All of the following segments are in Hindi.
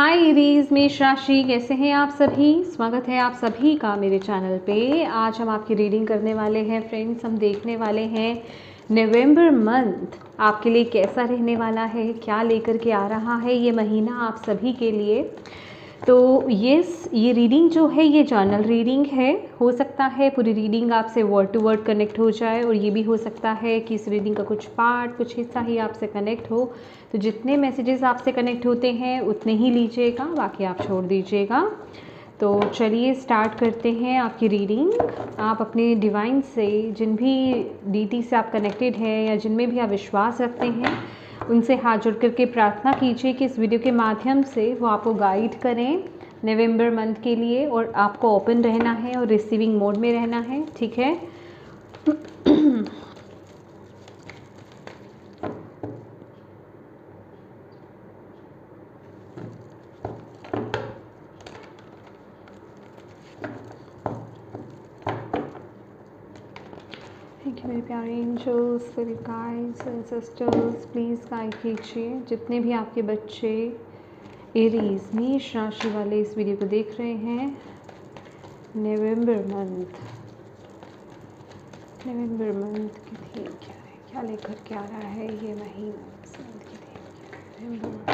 हाय एरीज, मेष राशि, कैसे हैं आप सभी। स्वागत है आप सभी का मेरे चैनल पे। आज हम आपकी रीडिंग करने वाले हैं फ्रेंड्स। हम देखने वाले हैं नवंबर मंथ आपके लिए कैसा रहने वाला है, क्या लेकर के आ रहा है ये महीना आप सभी के लिए। तो ये रीडिंग जो है ये जर्नल रीडिंग है। हो सकता है पूरी रीडिंग आपसे वर्ड टू वर्ड कनेक्ट हो जाए, और ये भी हो सकता है कि इस रीडिंग का कुछ पार्ट, कुछ हिस्सा ही आपसे कनेक्ट हो। तो जितने मैसेजेस आपसे कनेक्ट होते हैं उतने ही लीजिएगा, बाकी आप छोड़ दीजिएगा। तो चलिए स्टार्ट करते हैं आपकी रीडिंग। आप अपने डिवाइन से, जिन भी डीटी से आप कनेक्टेड हैं या जिनमें भी आप विश्वास रखते हैं, उनसे हाथ जोड़ करके प्रार्थना कीजिए कि इस वीडियो के माध्यम से वो आपको गाइड करें नवंबर मंथ के लिए, और आपको ओपन रहना है और रिसीविंग मोड में रहना है, ठीक है। थैंक यू मेरे प्यारे एंजल्स, मेरे guides and sisters, please guide कीजिए जितने भी आपके बच्चे एरीज मेष राशि वाले इस वीडियो को देख रहे हैं। नवंबर मंथ की थीम क्या है, क्या लेकर के आ रहा है ये महीना। इस मंथ की थीम क्या है, नवंबर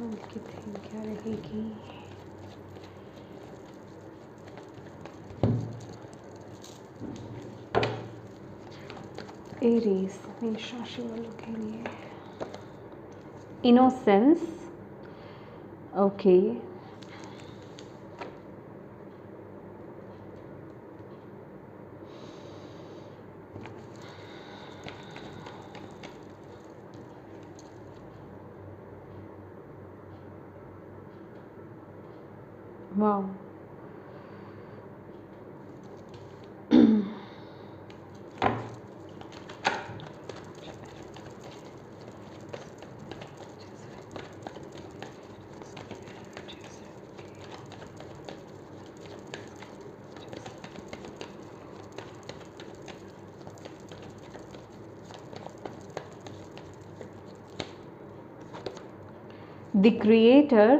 मंथ की थीम क्या रहेगी। एरीज मेष राशि वालों के लिए innocence, okay. Wow, the creator,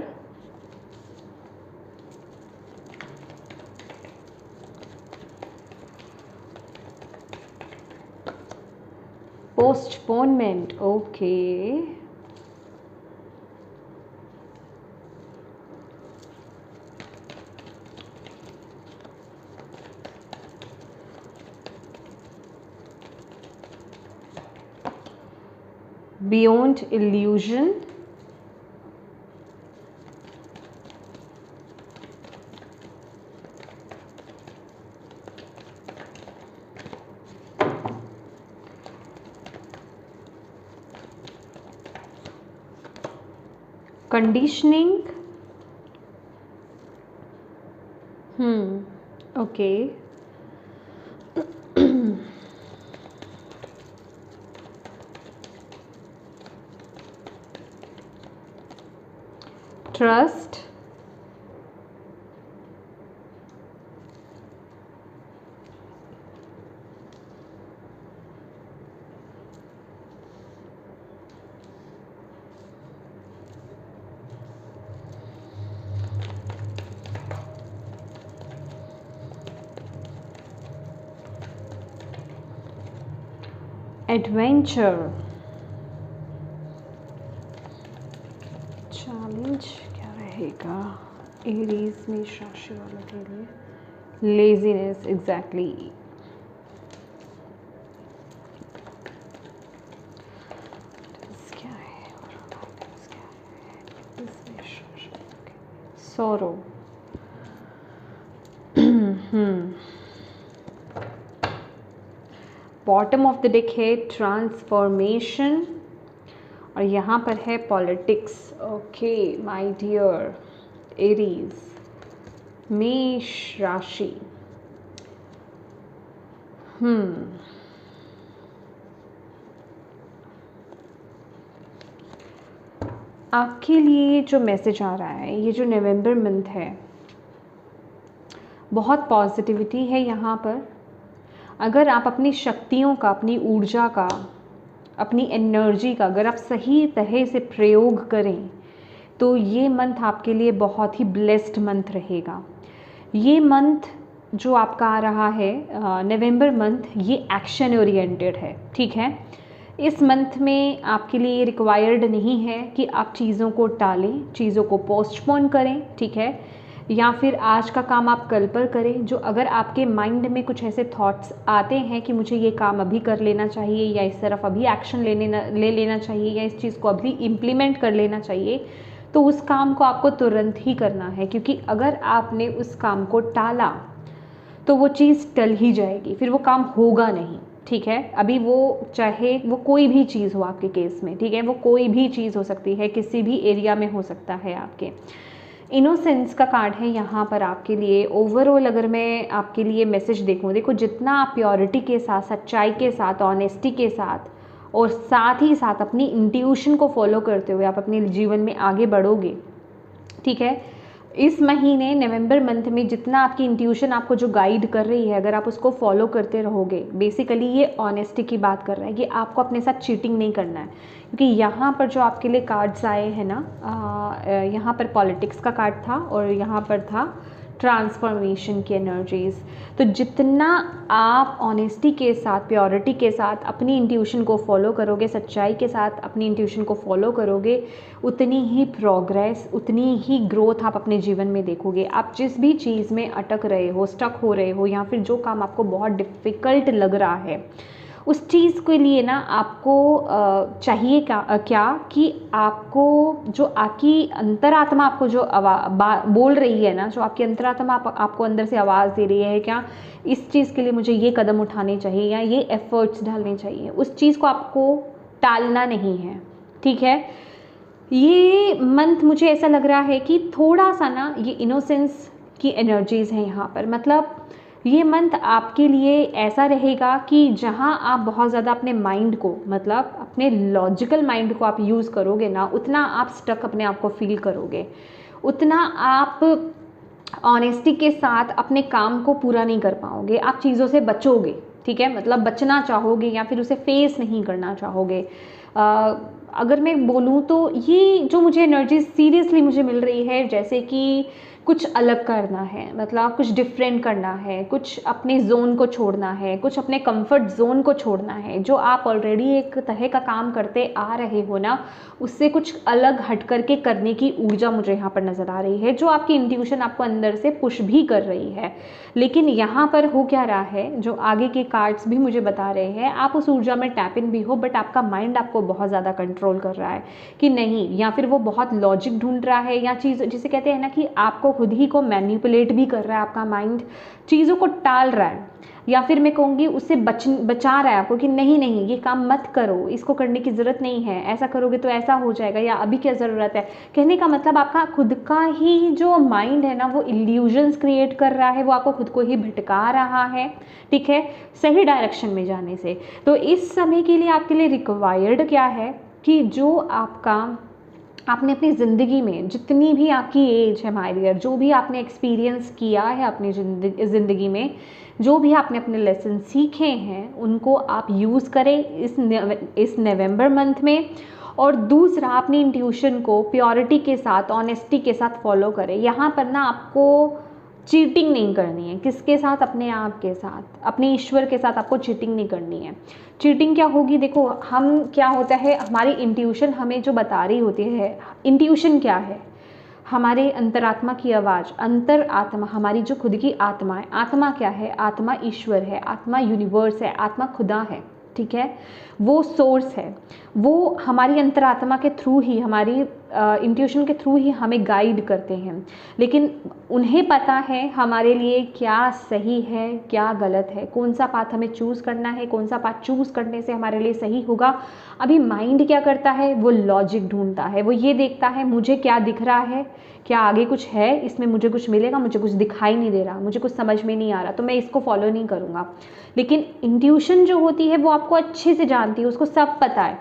postponement, okay. Beyond illusion, conditioning, okay. Trust, adventure, challenge क्या रहेगा एरीज मेष राशि वालों के लिए। Laziness, exactly. क्या है sorrow, bottom of the deck है ट्रांसफॉर्मेशन, और यहाँ पर है politics, okay my dear Aries मेष राशि। आपके लिए जो मैसेज आ रहा है, ये जो नवंबर मंथ है, बहुत पॉजिटिविटी है यहाँ पर। अगर आप अपनी शक्तियों का, अपनी ऊर्जा का, अपनी एनर्जी का अगर आप सही तरह से प्रयोग करें तो ये मंथ आपके लिए बहुत ही ब्लेस्ड मंथ रहेगा। ये मंथ जो आपका आ रहा है नवंबर मंथ, ये एक्शन ओरिएंटेड है, ठीक है। इस मंथ में आपके लिए रिक्वायर्ड नहीं है कि आप चीज़ों को टालें, चीज़ों को पोस्टपोन करें, ठीक है, या फिर आज का काम आप कल पर करें। जो अगर आपके माइंड में कुछ ऐसे थॉट्स आते हैं कि मुझे ये काम अभी कर लेना चाहिए, या इस तरफ अभी एक्शन ले लेना चाहिए, या इस चीज़ को अभी इम्प्लीमेंट कर लेना चाहिए, तो उस काम को आपको तुरंत ही करना है, क्योंकि अगर आपने उस काम को टाला तो वो चीज़ टल ही जाएगी, फिर वो काम होगा नहीं, ठीक है। अभी वो चाहे वो कोई भी चीज़ हो आपके केस में, ठीक है, वो कोई भी चीज़ हो सकती है, किसी भी एरिया में हो सकता है। आपके इनोसेंस का कार्ड है यहाँ पर आपके लिए। ओवरऑल अगर मैं आपके लिए मैसेज देखूँ, देखो जितना आप प्योरिटी के साथ, सच्चाई के साथ, ऑनेस्टी के साथ और साथ ही साथ अपनी इंट्यूशन को फॉलो करते हुए आप अपने जीवन में आगे बढ़ोगे, ठीक है। इस महीने नवंबर मंथ में जितना आपकी इंट्यूशन आपको जो गाइड कर रही है, अगर आप उसको फॉलो करते रहोगे, बेसिकली ये ऑनेस्टी की बात कर रहा है कि आपको अपने साथ चीटिंग नहीं करना है। क्योंकि यहाँ पर जो आपके लिए कार्ड्स आए हैं ना, यहाँ पर पॉलिटिक्स का कार्ड था और यहाँ पर था ट्रांसफॉर्मेशन की एनर्जीज़। तो जितना आप ऑनेस्टी के साथ, प्योरिटी के साथ अपनी इंट्यूशन को फॉलो करोगे, सच्चाई के साथ अपनी इंट्यूशन को फॉलो करोगे, उतनी ही प्रोग्रेस, उतनी ही ग्रोथ आप अपने जीवन में देखोगे। आप जिस भी चीज़ में अटक रहे हो, स्टक हो रहे हो, या फिर जो काम आपको बहुत डिफ़िकल्ट लग रहा है, उस चीज़ के लिए ना आपको चाहिए क्या कि आपको जो आपकी अंतरात्मा आपको जो बोल रही है ना, जो आपकी अंतरात्मा आपको अंदर से आवाज़ दे रही है, क्या इस चीज़ के लिए मुझे ये कदम उठाने चाहिए या ये एफर्ट्स डालने चाहिए, उस चीज़ को आपको टालना नहीं है, ठीक है। ये मंथ मुझे ऐसा लग रहा है कि थोड़ा सा ना ये इनोसेंस की एनर्जीज़ हैं यहाँ पर। मतलब ये मंथ आपके लिए ऐसा रहेगा कि जहाँ आप बहुत ज़्यादा अपने माइंड को, मतलब अपने लॉजिकल माइंड को आप यूज़ करोगे ना, उतना आप स्टक अपने आप को फील करोगे, उतना आप ऑनेस्टी के साथ अपने काम को पूरा नहीं कर पाओगे, आप चीज़ों से बचोगे, ठीक है। मतलब बचना चाहोगे या फिर उसे फेस नहीं करना चाहोगे। अगर मैं बोलूँ तो ये जो मुझे एनर्जी सीरियसली मुझे मिल रही है, जैसे कि कुछ अलग करना है, मतलब कुछ डिफरेंट करना है, कुछ अपने जोन को छोड़ना है, कुछ अपने कंफर्ट जोन को छोड़ना है। जो आप ऑलरेडी एक तरह का काम करते आ रहे हो ना, उससे कुछ अलग हट करके करने की ऊर्जा मुझे यहाँ पर नज़र आ रही है, जो आपकी इंट्यूशन आपको अंदर से पुश भी कर रही है। लेकिन यहाँ पर हो क्या रहा है, जो आगे के कार्ड्स भी मुझे बता रहे हैं, आप उस ऊर्जा में टैप इन भी हो, बट आपका माइंड आपको बहुत ज़्यादा कंट्रोल कर रहा है कि नहीं, या फिर वो बहुत लॉजिक ढूंढ रहा है, या चीज़ जिसे कहते हैं ना कि आपको खुद ही को मैनिपुलेट भी कर रहा है, आपका माइंड चीज़ों को टाल रहा है, या फिर मैं कहूँगी उससे बचा रहा है आपको कि नहीं नहीं ये काम मत करो, इसको करने की ज़रूरत नहीं है, ऐसा करोगे तो ऐसा हो जाएगा, या अभी क्या ज़रूरत है। कहने का मतलब आपका खुद का ही जो माइंड है ना, वो इल्यूजन्स क्रिएट कर रहा है, वो आपको खुद को ही भटका रहा है, ठीक है, सही डायरेक्शन में जाने से। तो इस समय के लिए आपके लिए रिक्वायर्ड क्या है कि जो आपने अपनी ज़िंदगी में जितनी भी आपकी एज है माय डियर, जो भी आपने एक्सपीरियंस किया है अपनी ज़िंदगी में, जो भी आपने अपने लेसन सीखे हैं, उनको आप यूज़ करें इस नवंबर मंथ में। और दूसरा, अपनी इंट्यूशन को प्योरिटी के साथ, ऑनेस्टी के साथ फॉलो करें। यहाँ पर ना आपको चीटिंग नहीं करनी है, किसके साथ, अपने आप के साथ, अपने ईश्वर के साथ आपको चीटिंग नहीं करनी है। चीटिंग क्या होगी, देखो हम क्या होता है, हमारी इंट्यूशन हमें जो बता रही होती है, इंट्यूशन क्या है, हमारे अंतरात्मा की आवाज़, अंतर आत्मा, हमारी जो खुद की आत्मा है। आत्मा क्या है, आत्मा ईश्वर है, आत्मा यूनिवर्स है, आत्मा खुदा है, ठीक है, वो सोर्स है। वो हमारी अंतरात्मा के थ्रू ही, हमारी इंट्यूशन के थ्रू ही हमें गाइड करते हैं, लेकिन उन्हें पता है हमारे लिए क्या सही है, क्या गलत है, कौन सा पाथ हमें चूज़ करना है, कौन सा पाथ चूज़ करने से हमारे लिए सही होगा। अभी माइंड क्या करता है, वो लॉजिक ढूंढता है, वो ये देखता है मुझे क्या दिख रहा है, क्या आगे कुछ है, इसमें मुझे कुछ मिलेगा, मुझे कुछ दिखाई नहीं दे रहा, मुझे कुछ समझ में नहीं आ रहा, तो मैं इसको फॉलो नहीं करूँगा। लेकिन इंट्यूशन जो होती है वो आपको अच्छे से जानती है, उसको सब पता है,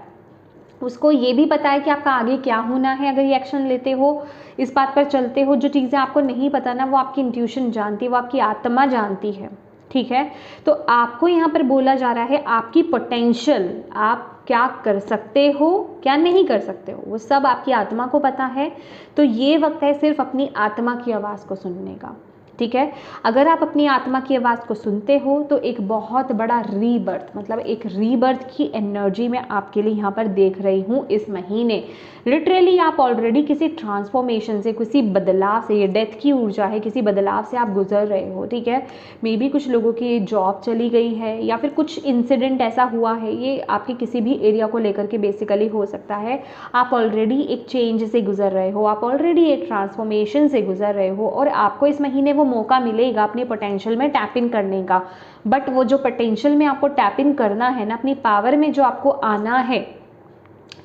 उसको ये भी पता है कि आपका आगे क्या होना है। अगर ये एक्शन लेते हो, इस बात पर चलते हो, जो चीज़ें आपको नहीं पता ना, वो आपकी इंट्यूशन जानती है, वो आपकी आत्मा जानती है, ठीक है। तो आपको यहाँ पर बोला जा रहा है आपकी पोटेंशियल, आप क्या कर सकते हो, क्या नहीं कर सकते हो, वो सब आपकी आत्मा को पता है। तो ये वक्त है सिर्फ अपनी आत्मा की आवाज़ को सुनने का, ठीक है। अगर आप अपनी आत्मा की आवाज़ को सुनते हो तो एक बहुत बड़ा रीबर्थ, मतलब एक रीबर्थ की एनर्जी मैं आपके लिए यहाँ पर देख रही हूँ इस महीने। लिटरली आप ऑलरेडी किसी ट्रांसफॉर्मेशन से, किसी बदलाव से, ये डेथ की ऊर्जा है, किसी बदलाव से आप गुजर रहे हो, ठीक है। मे बी कुछ लोगों की जॉब चली गई है या फिर कुछ इंसिडेंट ऐसा हुआ है, ये आपके किसी भी एरिया को लेकर के बेसिकली हो सकता है। आप ऑलरेडी एक चेंज से गुजर रहे हो, आप ऑलरेडी एक ट्रांसफॉर्मेशन से गुजर रहे हो और आपको इस महीने वो मौका मिलेगा अपने पोटेंशियल में टैप इन करने का। बट वो जो पोटेंशियल में आपको टैप इन करना है ना, अपनी पावर में जो आपको आना है,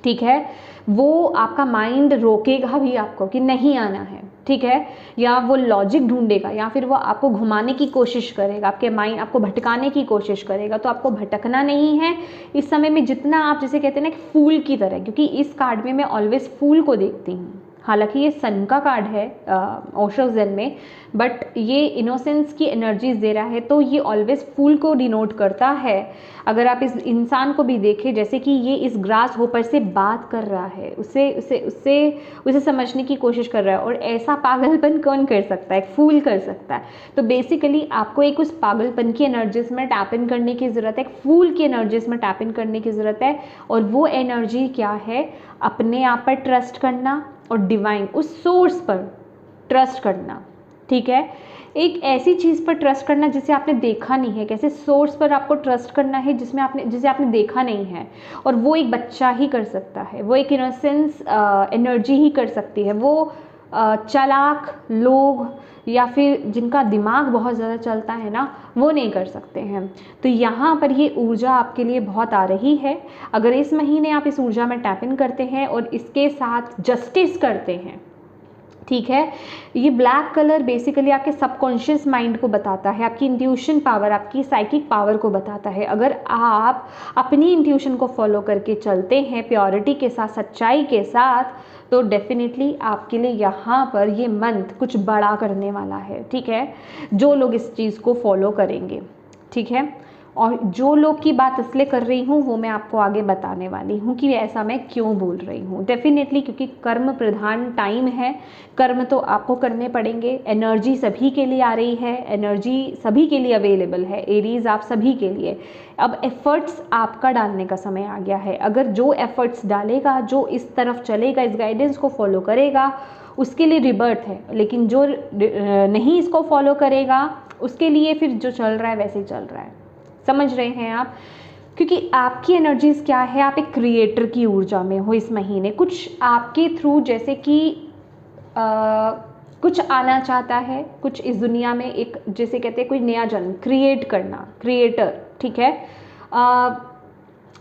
ठीक है, वो आपका माइंड रोकेगा भी आपको कि नहीं आना है, ठीक है, या वो लॉजिक ढूंढेगा या फिर वो आपको घुमाने की कोशिश करेगा, आपके माइंड आपको भटकाने की कोशिश करेगा। तो आपको भटकना नहीं है इस समय में, जितना आप जैसे कहते हैं ना फूल की तरह, क्योंकि इस कार्ड में मैं ऑलवेज फूल को देखती हूँ। हालांकि ये सन का कार्ड है ओशो ज़ेन में, बट ये इनोसेंस की एनर्जीज दे रहा है, तो ये ऑलवेज फूल को डिनोट करता है। अगर आप इस इंसान को भी देखें, जैसे कि ये इस ग्रास होपर से बात कर रहा है, उसे समझने की कोशिश कर रहा है, और ऐसा पागलपन कौन कर सकता है, एक फूल कर सकता है। तो बेसिकली आपको एक उस पागलपन की एनर्जीज में टैप इन करने की ज़रूरत है, एक फूल की एनर्जीज में टैप इन करने की ज़रूरत है। और वो एनर्जी क्या है, अपने आप पर ट्रस्ट करना और डिवाइन, उस सोर्स पर ट्रस्ट करना, ठीक है। एक ऐसी चीज़ पर ट्रस्ट करना जिसे आपने देखा नहीं है, कैसे सोर्स पर आपको ट्रस्ट करना है जिसे आपने देखा नहीं है। और वो एक बच्चा ही कर सकता है, वो एक इनोसेंस एनर्जी ही कर सकती है। वो चालाक लोग या फिर जिनका दिमाग बहुत ज़्यादा चलता है ना, वो नहीं कर सकते हैं। तो यहाँ पर ये ऊर्जा आपके लिए बहुत आ रही है। अगर इस महीने आप इस ऊर्जा में टैप इन करते हैं और इसके साथ जस्टिस करते हैं, ठीक है। ये ब्लैक कलर बेसिकली आपके सबकॉन्शियस माइंड को बताता है, आपकी इंट्यूशन पावर, आपकी साइकिक पावर को बताता है। अगर आप अपनी इंट्यूशन को फॉलो करके चलते हैं प्योरिटी के साथ, सच्चाई के साथ, तो डेफिनेटली आपके लिए यहाँ पर ये मंथ कुछ बड़ा करने वाला है, ठीक है। जो लोग इस चीज़ को फॉलो करेंगे, ठीक है। और जो लोग की बात इसलिए कर रही हूँ वो मैं आपको आगे बताने वाली हूँ कि ऐसा मैं क्यों बोल रही हूँ। डेफिनेटली क्योंकि कर्म प्रधान टाइम है, कर्म तो आपको करने पड़ेंगे। एनर्जी सभी के लिए आ रही है, एनर्जी सभी के लिए अवेलेबल है, एरीज आप सभी के लिए। अब एफर्ट्स आपका डालने का समय आ गया है। अगर जो एफर्ट्स डालेगा, जो इस तरफ चलेगा, इस गाइडेंस को फॉलो करेगा, उसके लिए रिबर्थ है। लेकिन जो नहीं इसको फॉलो करेगा, उसके लिए फिर जो चल रहा है वैसे ही चल रहा है। समझ रहे हैं आप? क्योंकि आपकी एनर्जीज क्या है, आप एक क्रिएटर की ऊर्जा में हो इस महीने। कुछ आपके थ्रू जैसे कि कुछ आना चाहता है, कुछ इस दुनिया में एक जैसे कहते हैं कोई नया जन्म क्रिएट करना, क्रिएटर, ठीक है।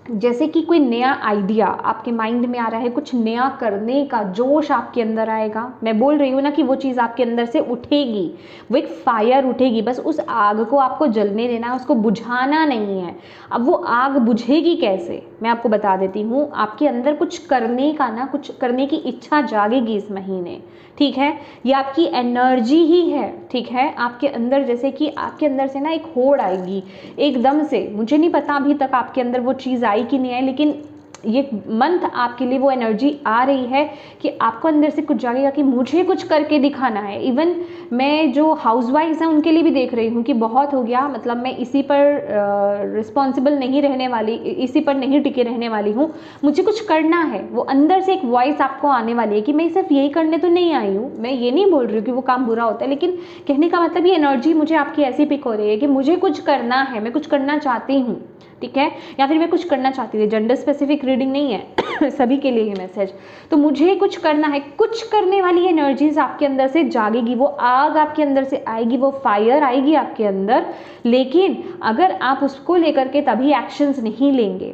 जैसे कि कोई नया आइडिया आपके माइंड में आ रहा है, कुछ नया करने का जोश आपके अंदर आएगा। मैं बोल रही हूँ ना कि वो चीज़ आपके अंदर से उठेगी, वो एक फायर उठेगी। बस उस आग को आपको जलने देना है, उसको बुझाना नहीं है। अब वो आग बुझेगी कैसे, मैं आपको बता देती हूँ। आपके अंदर कुछ करने का ना, कुछ करने की इच्छा जागेगी इस महीने, ठीक है। ये आपकी एनर्जी ही है, ठीक है। आपके अंदर जैसे कि आपके अंदर से ना एक होड़ आएगी एकदम से। मुझे नहीं पता अभी तक आपके अंदर वो चीज़ आई कि नहीं आई, लेकिन ये मंथ आपके लिए वो एनर्जी आ रही है कि आपको अंदर से कुछ जागेगा कि मुझे कुछ करके दिखाना है। इवन मैं जो हाउसवाइफ्स हैं उनके लिए भी देख रही हूँ कि बहुत हो गया, मतलब मैं इसी पर रिस्पॉन्सिबल नहीं रहने वाली, इसी पर नहीं टिके रहने वाली हूँ, मुझे कुछ करना है। वो अंदर से एक वॉइस आपको आने वाली है कि मैं सिर्फ यही करने तो नहीं आई हूँ। मैं ये नहीं बोल रही हूँ कि वो काम बुरा होता है, लेकिन कहने का मतलब ये एनर्जी मुझे आपकी ऐसी पिक हो रही है कि मुझे कुछ करना है, मैं कुछ करना चाहती हूँ, ठीक है। या फिर मैं कुछ करना चाहती थी। जेंडर स्पेसिफिक रीडिंग नहीं है सभी के लिए ही मैसेज। तो मुझे कुछ करना है, कुछ करने वाली एनर्जीज आपके अंदर से जागेगी, वो आग आपके अंदर से आएगी, वो फायर आएगी आपके अंदर। लेकिन अगर आप उसको लेकर के तभी एक्शंस नहीं लेंगे,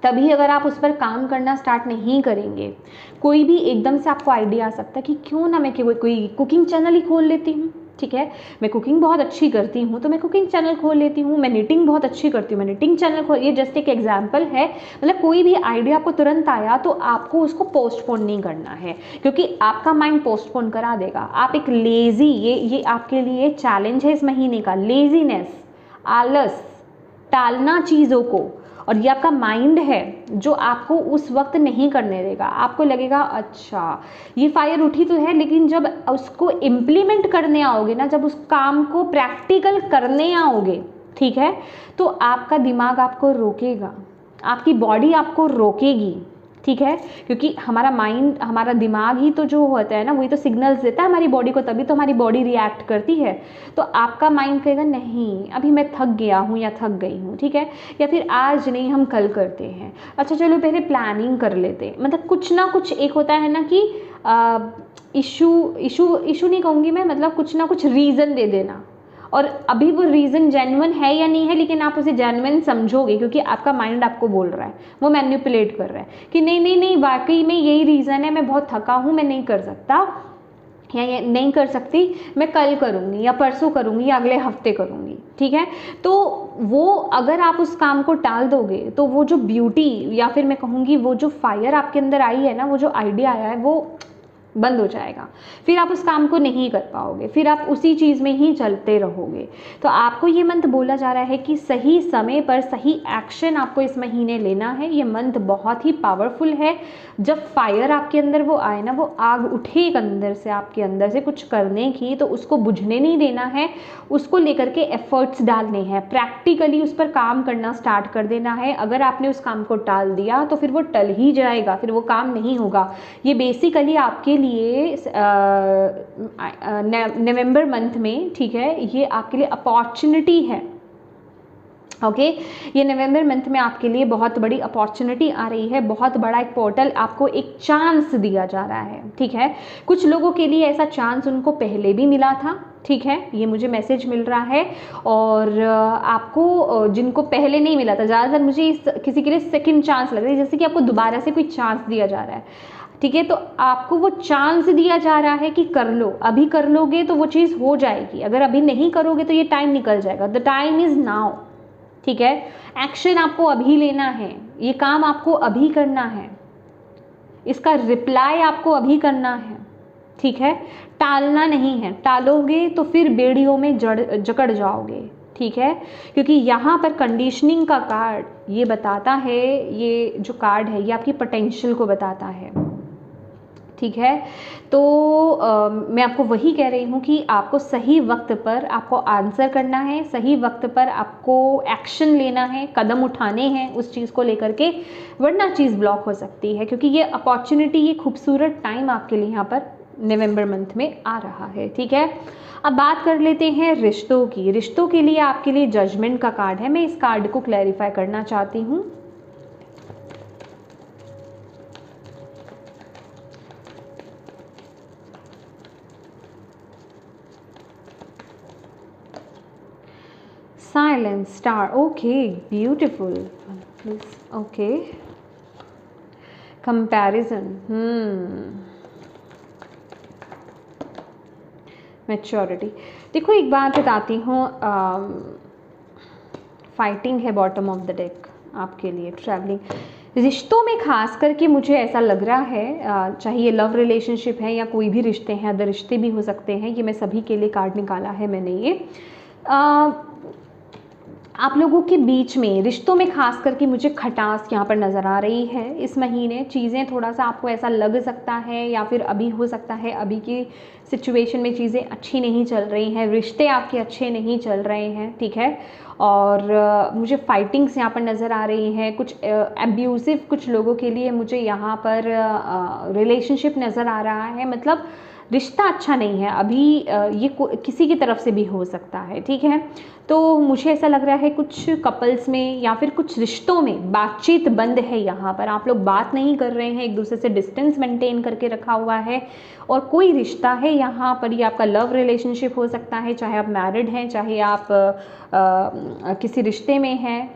तभी अगर आप उस पर काम करना स्टार्ट नहीं करेंगे, कोई भी एकदम से आपको आइडिया आ सकता है कि क्यों ना मैं कोई कुकिंग चैनल ही खोल लेती हूँ, ठीक है। मैं कुकिंग बहुत अच्छी करती हूँ तो मैं कुकिंग चैनल खोल लेती हूँ। मैं निटिंग बहुत अच्छी करती हूँ, मैं निटिंग चैनल खोल। ये जस्ट एक एग्जांपल है। मतलब कोई भी आइडिया आपको तुरंत आया तो आपको उसको पोस्टपोन नहीं करना है, क्योंकि आपका माइंड पोस्टपोन करा देगा। आप एक लेजी, ये आपके लिए चैलेंज है इस महीने का। लेजीनेस, आलस, टालना चीज़ों को, और ये आपका माइंड है जो आपको उस वक्त नहीं करने देगा। आपको लगेगा अच्छा ये फायर उठी तो है, लेकिन जब उसको इम्प्लीमेंट करने आओगे ना, जब उस काम को प्रैक्टिकल करने आओगे, ठीक है, तो आपका दिमाग आपको रोकेगा, आपकी बॉडी आपको रोकेगी, ठीक है, क्योंकि हमारा माइंड, हमारा दिमाग ही तो जो होता है ना, वही तो सिग्नल्स देता है हमारी बॉडी को, तभी तो हमारी बॉडी रिएक्ट करती है। तो आपका माइंड कहेगा नहीं अभी मैं थक गया हूँ या थक गई हूँ, ठीक है, या फिर आज नहीं हम कल करते हैं, अच्छा चलो पहले प्लानिंग कर लेते हैं। मतलब कुछ ना कुछ एक होता है ना कि इशू नहीं कहूँगी मैं, मतलब कुछ ना कुछ रीज़न दे देना, और अभी वो रीज़न जेन्युइन है या नहीं है, लेकिन आप उसे जेन्युइन समझोगे क्योंकि आपका माइंड आपको बोल रहा है, वो मैनिपुलेट कर रहा है कि नहीं नहीं नहीं वाकई में यही रीज़न है, मैं बहुत थका हूँ, मैं नहीं कर सकता या ये नहीं कर सकती, मैं कल करूँगी या परसों करूँगी या अगले हफ्ते करूँगी, ठीक है। तो वो अगर आप उस काम को टाल दोगे तो वो जो ब्यूटी या फिर मैं कहूँगी वो जो फायर आपके अंदर आई है ना, वो जो आइडिया आया है वो बंद हो जाएगा, फिर आप उस काम को नहीं कर पाओगे, फिर आप उसी चीज़ में ही चलते रहोगे। तो आपको ये मंत्र बोला जा रहा है कि सही समय पर सही एक्शन आपको इस महीने लेना है। ये मंत्र बहुत ही पावरफुल है। जब फायर आपके अंदर वो आए ना, वो आग उठे एक अंदर से, आपके अंदर से कुछ करने की, तो उसको बुझने नहीं देना है, उसको लेकर के एफर्ट्स डालने हैं, प्रैक्टिकली उस पर काम करना स्टार्ट कर देना है। अगर आपने उस काम को टाल दिया तो फिर वो टल ही जाएगा, फिर वो काम नहीं होगा। ये बेसिकली आपके लिए नवंबर मंथ में, ठीक है, ये आपके लिए अपॉर्चुनिटी है। ओके ये नवंबर मंथ में आपके लिए बहुत बड़ी अपॉर्चुनिटी आ रही है, बहुत बड़ा एक पोर्टल, आपको एक चांस दिया जा रहा है, ठीक है। कुछ लोगों के लिए ऐसा चांस उनको पहले भी मिला था, ठीक है, ये मुझे मैसेज मिल रहा है। और आपको जिनको पहले नहीं मिला था, ज़्यादातर मुझे किसी के लिए सेकंड चांस लग रहा है, जैसे कि आपको दोबारा से कोई चांस दिया जा रहा है, ठीक है। तो आपको वो चांस दिया जा रहा है कि कर लो, अभी कर लोगे तो वो चीज़ हो जाएगी, अगर अभी नहीं करोगे तो ये टाइम निकल जाएगा। द टाइम इज़ नाउ, ठीक है। एक्शन आपको अभी लेना है, ये काम आपको अभी करना है, इसका रिप्लाई आपको अभी करना है, ठीक है, टालना नहीं है। टालोगे तो फिर बेड़ियों में जकड़ जाओगे, ठीक है, क्योंकि यहाँ पर कंडीशनिंग का कार्ड ये बताता है, ये जो कार्ड है ये आपकी पोटेंशियल को बताता है, ठीक है। तो मैं आपको वही कह रही हूँ कि आपको सही वक्त पर आपको आंसर करना है, सही वक्त पर आपको एक्शन लेना है, कदम उठाने हैं उस चीज़ को लेकर के, वरना चीज़ ब्लॉक हो सकती है। क्योंकि ये अपॉर्चुनिटी, ये खूबसूरत टाइम आपके लिए यहाँ पर नवंबर मंथ में आ रहा है, ठीक है। अब बात कर लेते हैं रिश्तों की। रिश्तों के लिए आपके लिए जजमेंट का कार्ड है, मैं इस कार्ड को क्लैरिफाई करना चाहती हूँ। Silent star, okay, beautiful, okay, comparison, maturity। देखो एक बात बताती हूँ, फाइटिंग है बॉटम ऑफ द डेक आपके लिए, ट्रैवलिंग। रिश्तों में खास करके मुझे ऐसा लग रहा है, चाहे ये लव रिलेशनशिप है या कोई भी रिश्ते हैं, अदर रिश्ते भी हो सकते हैं, ये मैं सभी के लिए कार्ड निकाला है मैंने। ये आप लोगों के बीच में रिश्तों में खास करके मुझे खटास यहाँ पर नज़र आ रही है इस महीने। चीज़ें थोड़ा सा आपको ऐसा लग सकता है, या फिर अभी हो सकता है अभी की सिचुएशन में चीज़ें अच्छी नहीं चल रही हैं, रिश्ते आपके अच्छे नहीं चल रहे हैं, ठीक है। और मुझे फाइटिंग्स यहाँ पर नज़र आ रही हैं, कुछ एब्यूसिव कुछ लोगों के लिए मुझे यहाँ पर रिलेशनशिप नज़र आ रहा है, मतलब रिश्ता अच्छा नहीं है अभी, ये किसी की तरफ से भी हो सकता है, ठीक है। तो मुझे ऐसा लग रहा है कुछ कपल्स में या फिर कुछ रिश्तों में बातचीत बंद है, यहाँ पर आप लोग बात नहीं कर रहे हैं, एक दूसरे से डिस्टेंस मेंटेन करके रखा हुआ है। और कोई रिश्ता है यहाँ पर, ये आपका लव रिलेशनशिप हो सकता है, चाहे आप मैरिड हैं, चाहे आप किसी रिश्ते में हैं,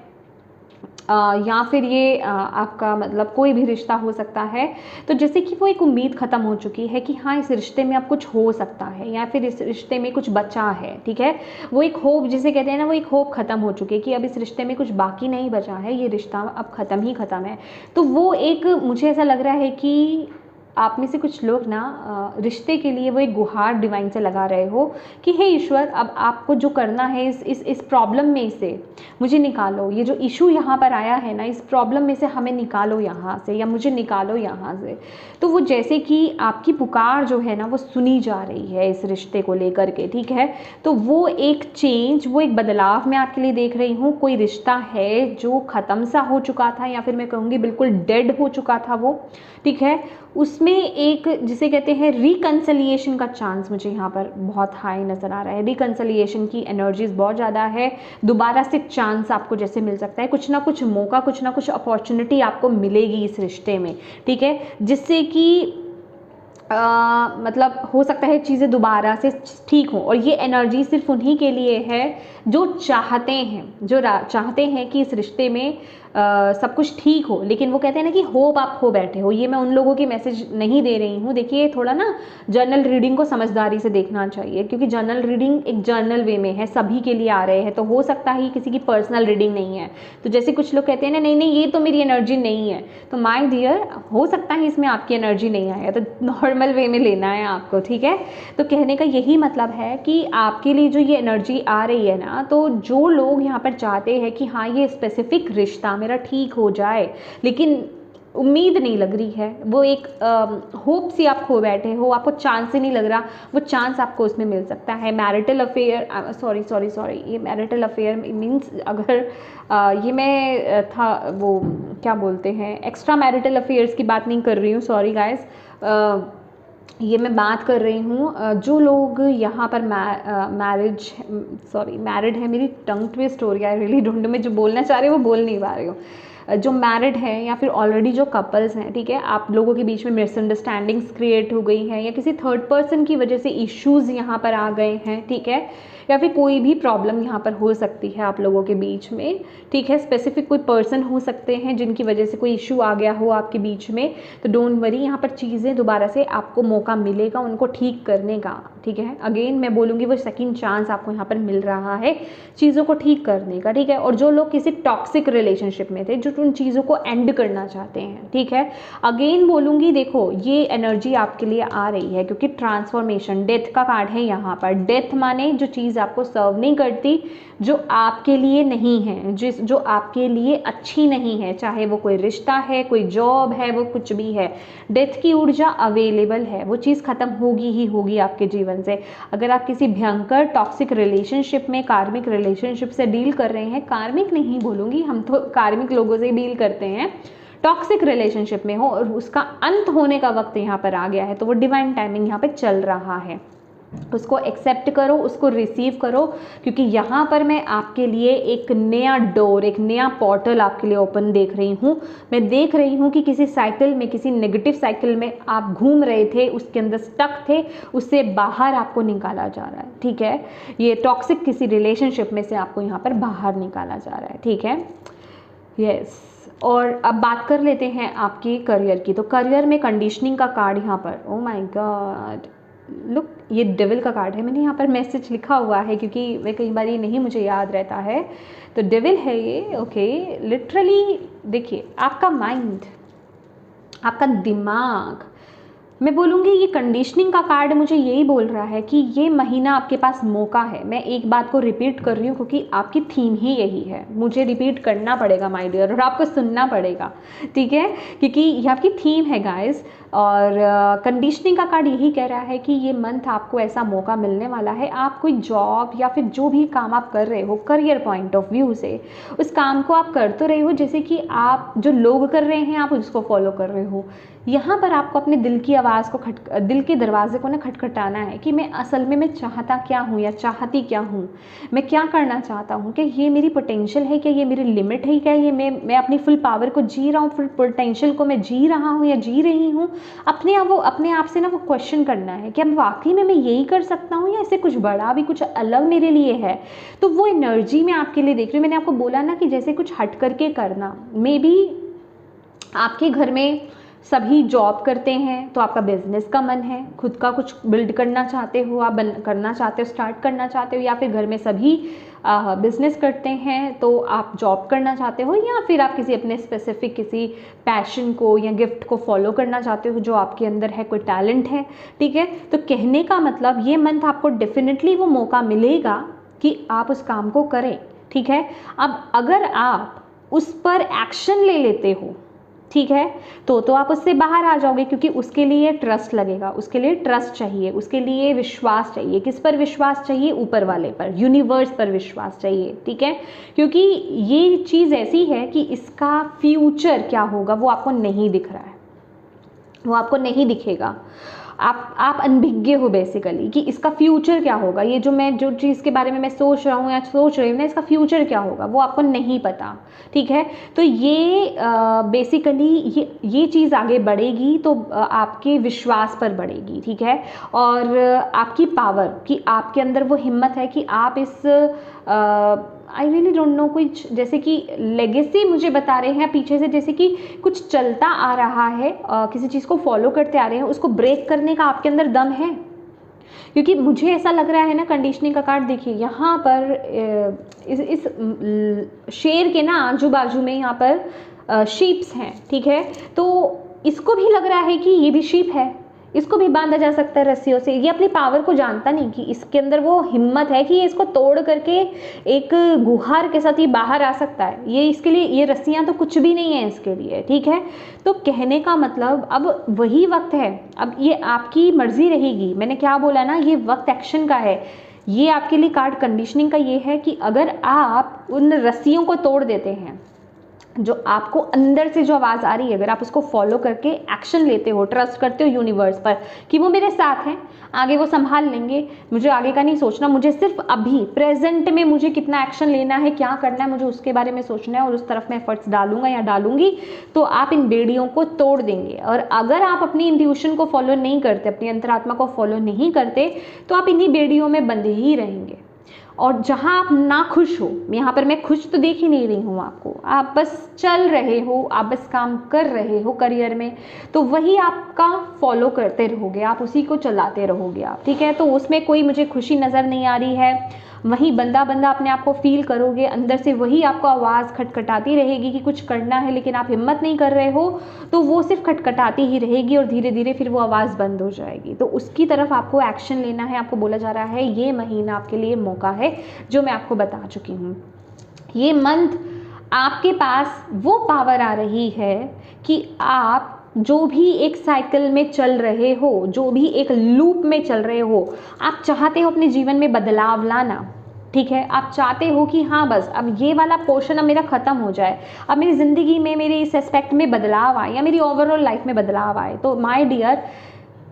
या फिर ये आपका मतलब कोई भी रिश्ता हो सकता है। तो जैसे कि वो एक उम्मीद ख़त्म हो चुकी है कि हाँ इस रिश्ते में अब कुछ हो सकता है, या फिर इस रिश्ते में कुछ बचा है, ठीक है। वो एक होप जिसे कहते हैं ना, वो एक होप ख़त्म हो चुकी है कि अब इस रिश्ते में कुछ बाकी नहीं बचा है, ये रिश्ता अब ख़त्म ही ख़त्म है। तो वो एक मुझे ऐसा लग रहा है कि आप में से कुछ लोग ना रिश्ते के लिए वो एक गुहार डिवाइन से लगा रहे हो कि हे ईश्वर, अब आपको जो करना है इस प्रॉब्लम में से मुझे निकालो, ये जो इशू यहाँ पर आया है ना, इस प्रॉब्लम में से हमें निकालो यहाँ से, या मुझे निकालो यहाँ से। तो वो जैसे कि आपकी पुकार जो है ना वो सुनी जा रही है इस रिश्ते को लेकर के, ठीक है। तो वो एक चेंज, वो एक बदलाव मैं आपके लिए देख रही हूँ। कोई रिश्ता है जो ख़त्म सा हो चुका था, या फिर मैं कहूँगी बिल्कुल डेड हो चुका था वो, ठीक है, उसमें एक जिसे कहते हैं रिकन्सिलिएशन का चांस मुझे यहाँ पर बहुत हाई नज़र आ रहा है। रिकन्सिलिएशन की एनर्जीज बहुत ज़्यादा है। दोबारा से चांस आपको जैसे मिल सकता है, कुछ ना कुछ मौका, कुछ ना कुछ अपॉर्चुनिटी आपको मिलेगी इस रिश्ते में, ठीक है, जिससे कि मतलब हो सकता है चीज़ें दोबारा से ठीक हों। और ये एनर्जी सिर्फ उन्हीं के लिए है जो चाहते हैं, जो चाहते हैं कि इस रिश्ते में सब कुछ ठीक हो, लेकिन वो कहते हैं ना कि होप आप खो बैठे हो। ये मैं उन लोगों की मैसेज नहीं दे रही हूँ। देखिए, थोड़ा ना जर्नल रीडिंग को समझदारी से देखना चाहिए, क्योंकि जर्नल रीडिंग एक जर्नल वे में है, सभी के लिए आ रहे हैं, तो हो सकता है किसी की पर्सनल रीडिंग नहीं है। तो जैसे कुछ लोग कहते हैं ना, नहीं नहीं ये तो मेरी एनर्जी नहीं है, तो माय डियर, हो सकता है इसमें आपकी एनर्जी नहीं आए, तो नॉर्मल वे में लेना है आपको, ठीक है। तो कहने का यही मतलब है कि आपके लिए जो ये एनर्जी आ रही है ना, तो जो लोग यहाँ पर चाहते हैं कि हाँ ये स्पेसिफिक रिश्ता मेरा ठीक हो जाए, लेकिन उम्मीद नहीं लग रही है, वो एक होप सी आप खो बैठे हो, आपको चांस ही नहीं लग रहा, वो चांस आपको उसमें मिल सकता है। मैरिटल अफेयर, सॉरी, ये मैरिटल अफेयर मीन्स अगर ये मैं था वो क्या बोलते हैं, एक्स्ट्रा मैरिटल अफेयर्स की बात नहीं कर रही हूँ, सॉरी गाइस, ये मैं बात कर रही हूँ जो लोग यहाँ पर मैरिड है, मेरी टंग ट्विस्ट हो रही है, आई रियली डोंट नो, मैं जो बोलना चाह रही हूँ वो बोल नहीं पा रही हूँ। जो मैरिड हैं या फिर ऑलरेडी जो कपल्स हैं, ठीक है, आप लोगों के बीच में मिसअंडरस्टैंडिंग्स क्रिएट हो गई हैं, या किसी थर्ड पर्सन की वजह से इश्यूज़ यहाँ पर आ गए हैं, ठीक है, या फिर कोई भी प्रॉब्लम यहाँ पर हो सकती है आप लोगों के बीच में, ठीक है, स्पेसिफिक कोई पर्सन हो सकते हैं जिनकी वजह से कोई इशू आ गया हो आपके बीच में, तो डोंट वरी, यहाँ पर चीज़ें दोबारा से आपको मौका मिलेगा उनको ठीक करने का, ठीक है। अगेन मैं बोलूँगी वो सेकंड चांस आपको यहाँ पर मिल रहा है चीज़ों को ठीक करने का, ठीक है। और जो लोग किसी टॉक्सिक रिलेशनशिप में थे, जो उन चीज़ों को एंड करना चाहते हैं, ठीक है, अगेन बोलूँगी, देखो ये एनर्जी आपके लिए आ रही है, क्योंकि ट्रांसफॉर्मेशन, डेथ का कार्ड है यहाँ पर। डेथ माने जो चीज़ आपको सर्व नहीं करती, जो आपके लिए नहीं है, जो आपके लिए अच्छी नहीं है, चाहे वो कोई रिश्ता है, कोई जॉब है, वो कुछ भी है, डेथ की ऊर्जा अवेलेबल है, वो चीज़ खत्म होगी ही होगी आपके जीवन से। अगर आप किसी भयंकर टॉक्सिक रिलेशनशिप में, कार्मिक रिलेशनशिप से डील कर रहे हैं, कार्मिक नहीं बोलूँगी, हम तो कार्मिक लोगों से डील करते हैं, टॉक्सिक रिलेशनशिप में हो और उसका अंत होने का वक्त यहाँ पर आ गया है, तो वो डिवाइन टाइमिंग यहाँ पे चल रहा है, उसको एक्सेप्ट करो, उसको रिसीव करो, क्योंकि यहाँ पर मैं आपके लिए एक नया डोर, एक नया पोर्टल आपके लिए ओपन देख रही हूँ। मैं देख रही हूँ कि किसी साइकिल में, किसी नेगेटिव साइकिल में आप घूम रहे थे, उसके अंदर स्टक थे, उससे बाहर आपको निकाला जा रहा है, ठीक है। ये टॉक्सिक किसी रिलेशनशिप में से आपको यहाँ पर बाहर निकाला जा रहा है, ठीक है, यस। और अब बात कर लेते हैं आपके करियर की। तो करियर में कंडीशनिंग का कार्ड यहाँ पर, ओ माय गॉड, लुक, ये डेविल का कार्ड है। मैंने यहाँ पर मैसेज लिखा हुआ है क्योंकि मैं कई बार ये नहीं मुझे याद रहता है, तो डेविल है ये, ओके। लिटरली देखिए, आपका माइंड, आपका दिमाग, मैं बोलूँगी ये कंडीशनिंग का कार्ड मुझे यही बोल रहा है कि ये महीना आपके पास मौका है। मैं एक बात को रिपीट कर रही हूँ क्योंकि आपकी थीम ही यही है, मुझे रिपीट करना पड़ेगा माय डियर, और आपको सुनना पड़ेगा, ठीक है, क्योंकि ये आपकी थीम है गाइस। और कंडीशनिंग का कार्ड यही कह रहा है कि ये मंथ आपको ऐसा मौका मिलने वाला है, आप कोई जॉब या फिर जो भी काम आप कर रहे हो करियर पॉइंट ऑफ व्यू से, उस काम को आप कर तो रहे हो जैसे कि आप जो लोग कर रहे हैं आप उसको फॉलो कर रहे हो। यहाँ पर आपको अपने दिल की आवाज़ को दिल के दरवाजे को ना खटखटाना है कि मैं असल में मैं चाहता क्या हूँ या चाहती क्या हूँ, मैं क्या करना चाहता हूँ, क्या ये मेरी पोटेंशियल है, क्या ये मेरी लिमिट है, क्या ये मैं अपनी फुल पावर को जी रहा हूँ, फुल पोटेंशियल को मैं जी रहा हूँ या जी रही हूँ। अपने आप से ना वो क्वेश्चन करना है कि अब वाकई में मैं यही कर सकता हूँ या इससे कुछ बड़ा भी, कुछ अलग मेरे लिए है। तो वो एनर्जी मैं आपके लिए देख रही हूँ। मैंने आपको बोला ना कि जैसे कुछ हट करके करना, मे बी आपके घर में सभी जॉब करते हैं तो आपका बिजनेस का मन है, खुद का कुछ बिल्ड करना चाहते हो, आप करना चाहते हो, स्टार्ट करना चाहते हो, या फिर घर में सभी बिजनेस करते हैं तो आप जॉब करना चाहते हो, या फिर आप किसी अपने स्पेसिफिक किसी पैशन को या गिफ्ट को फॉलो करना चाहते हो जो आपके अंदर है, कोई टैलेंट है, ठीक है। तो कहने का मतलब ये मंथ आपको डेफिनेटली वो मौका मिलेगा कि आप उस काम को करें, ठीक है। अब अगर आप उस पर एक्शन ले लेते हो, ठीक है, तो आप उससे बाहर आ जाओगे, क्योंकि उसके लिए ट्रस्ट लगेगा, उसके लिए ट्रस्ट चाहिए, उसके लिए विश्वास चाहिए। किस पर विश्वास चाहिए? ऊपर वाले पर, यूनिवर्स पर विश्वास चाहिए, ठीक है। क्योंकि ये चीज़ ऐसी है कि इसका फ्यूचर क्या होगा वो आपको नहीं दिख रहा है, वो आपको नहीं दिखेगा। आप अनभिज्ञ हो बेसिकली कि इसका फ्यूचर क्या होगा। ये जो चीज़ के बारे में मैं सोच रहा हूँ या सोच रही हूँ ना, इसका फ्यूचर क्या होगा वो आपको नहीं पता, ठीक है। तो ये बेसिकली ये चीज़ आगे बढ़ेगी तो आपके विश्वास पर बढ़ेगी, ठीक है। और आपकी पावर, कि आपके अंदर वो हिम्मत है कि आप इस आई रियली डोंट नो, कुछ जैसे कि लेगेसी मुझे बता रहे हैं पीछे से, जैसे कि कुछ चलता आ रहा है, किसी चीज़ को फॉलो करते आ रहे हैं, उसको ब्रेक करने का आपके अंदर दम है। क्योंकि मुझे ऐसा लग रहा है ना, कंडीशनिंग का कार्ड देखिए यहाँ पर, इस शेर के ना आजू बाजू में यहाँ पर शीप्स हैं, ठीक है। तो इसको भी लग रहा है कि ये भी शीप है, इसको भी बांधा जा सकता है रस्सियों से। ये अपनी पावर को जानता नहीं कि इसके अंदर वो हिम्मत है कि ये इसको तोड़ करके एक गुहार के साथ ये बाहर आ सकता है। ये इसके लिए ये रस्सियाँ तो कुछ भी नहीं है इसके लिए, ठीक है। तो कहने का मतलब अब वही वक्त है, अब ये आपकी मर्जी रहेगी। मैंने क्या बोला ना, ये वक्त एक्शन का है। ये आपके लिए कार्ड कंडीशनिंग का ये है कि अगर आप उन रस्सियों को तोड़ देते हैं, जो आपको अंदर से जो आवाज़ आ रही है, अगर आप उसको फॉलो करके एक्शन लेते हो, ट्रस्ट करते हो यूनिवर्स पर कि वो मेरे साथ हैं, आगे वो संभाल लेंगे, मुझे आगे का नहीं सोचना, मुझे सिर्फ अभी प्रेजेंट में मुझे कितना एक्शन लेना है, क्या करना है, मुझे उसके बारे में सोचना है और उस तरफ मैं एफर्ट्स डालूंगा या डालूंगी, तो आप इन बेड़ियों को तोड़ देंगे। और अगर आप अपनी इंट्यूशन को फॉलो नहीं करते, अपनी अंतरात्मा को फॉलो नहीं करते, तो आप इन्हीं बेड़ियों में बंधे ही रहेंगे। और जहाँ आप ना खुश हो, यहाँ पर मैं खुश तो देख ही नहीं रही हूँ आपको, आप बस चल रहे हो, आप बस काम कर रहे हो करियर में, तो वही आपका फॉलो करते रहोगे, आप उसी को चलाते रहोगे आप, ठीक है। तो उसमें कोई मुझे खुशी नज़र नहीं आ रही है, वही बंदा अपने आप को फील करोगे, अंदर से वही आपको आवाज़ खटखटाती रहेगी कि कुछ करना है, लेकिन आप हिम्मत नहीं कर रहे हो, तो वो सिर्फ खटखटाती ही रहेगी और धीरे धीरे फिर वो आवाज़ बंद हो जाएगी। तो उसकी तरफ आपको एक्शन लेना है। आपको बोला जा रहा है ये महीना आपके लिए मौका है, जो मैं आपको बता चुकी हूँ। ये मंथ आपके पास वो पावर आ रही है कि आप जो भी एक साइकिल में चल रहे हो, जो भी एक लूप में चल रहे हो, आप चाहते हो अपने जीवन में बदलाव लाना, ठीक है। आप चाहते हो कि हाँ बस अब ये वाला पोर्शन अब मेरा ख़त्म हो जाए, अब मेरी ज़िंदगी में मेरे इस एस्पेक्ट में बदलाव आए या मेरी ओवरऑल लाइफ में बदलाव आए। तो माय डियर,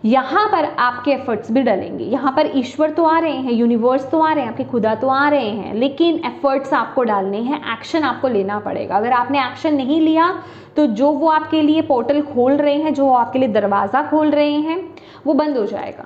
यहाँ पर आपके एफर्ट्स भी डलेंगे। यहाँ पर ईश्वर तो आ रहे हैं, यूनिवर्स तो आ रहे हैं, आपके खुदा तो आ रहे हैं, लेकिन एफर्ट्स आपको डालने हैं, एक्शन आपको लेना पड़ेगा। अगर आपने एक्शन नहीं लिया तो जो वो आपके लिए पोर्टल खोल रहे हैं, जो आपके लिए दरवाज़ा खोल रहे हैं, वो बंद हो जाएगा,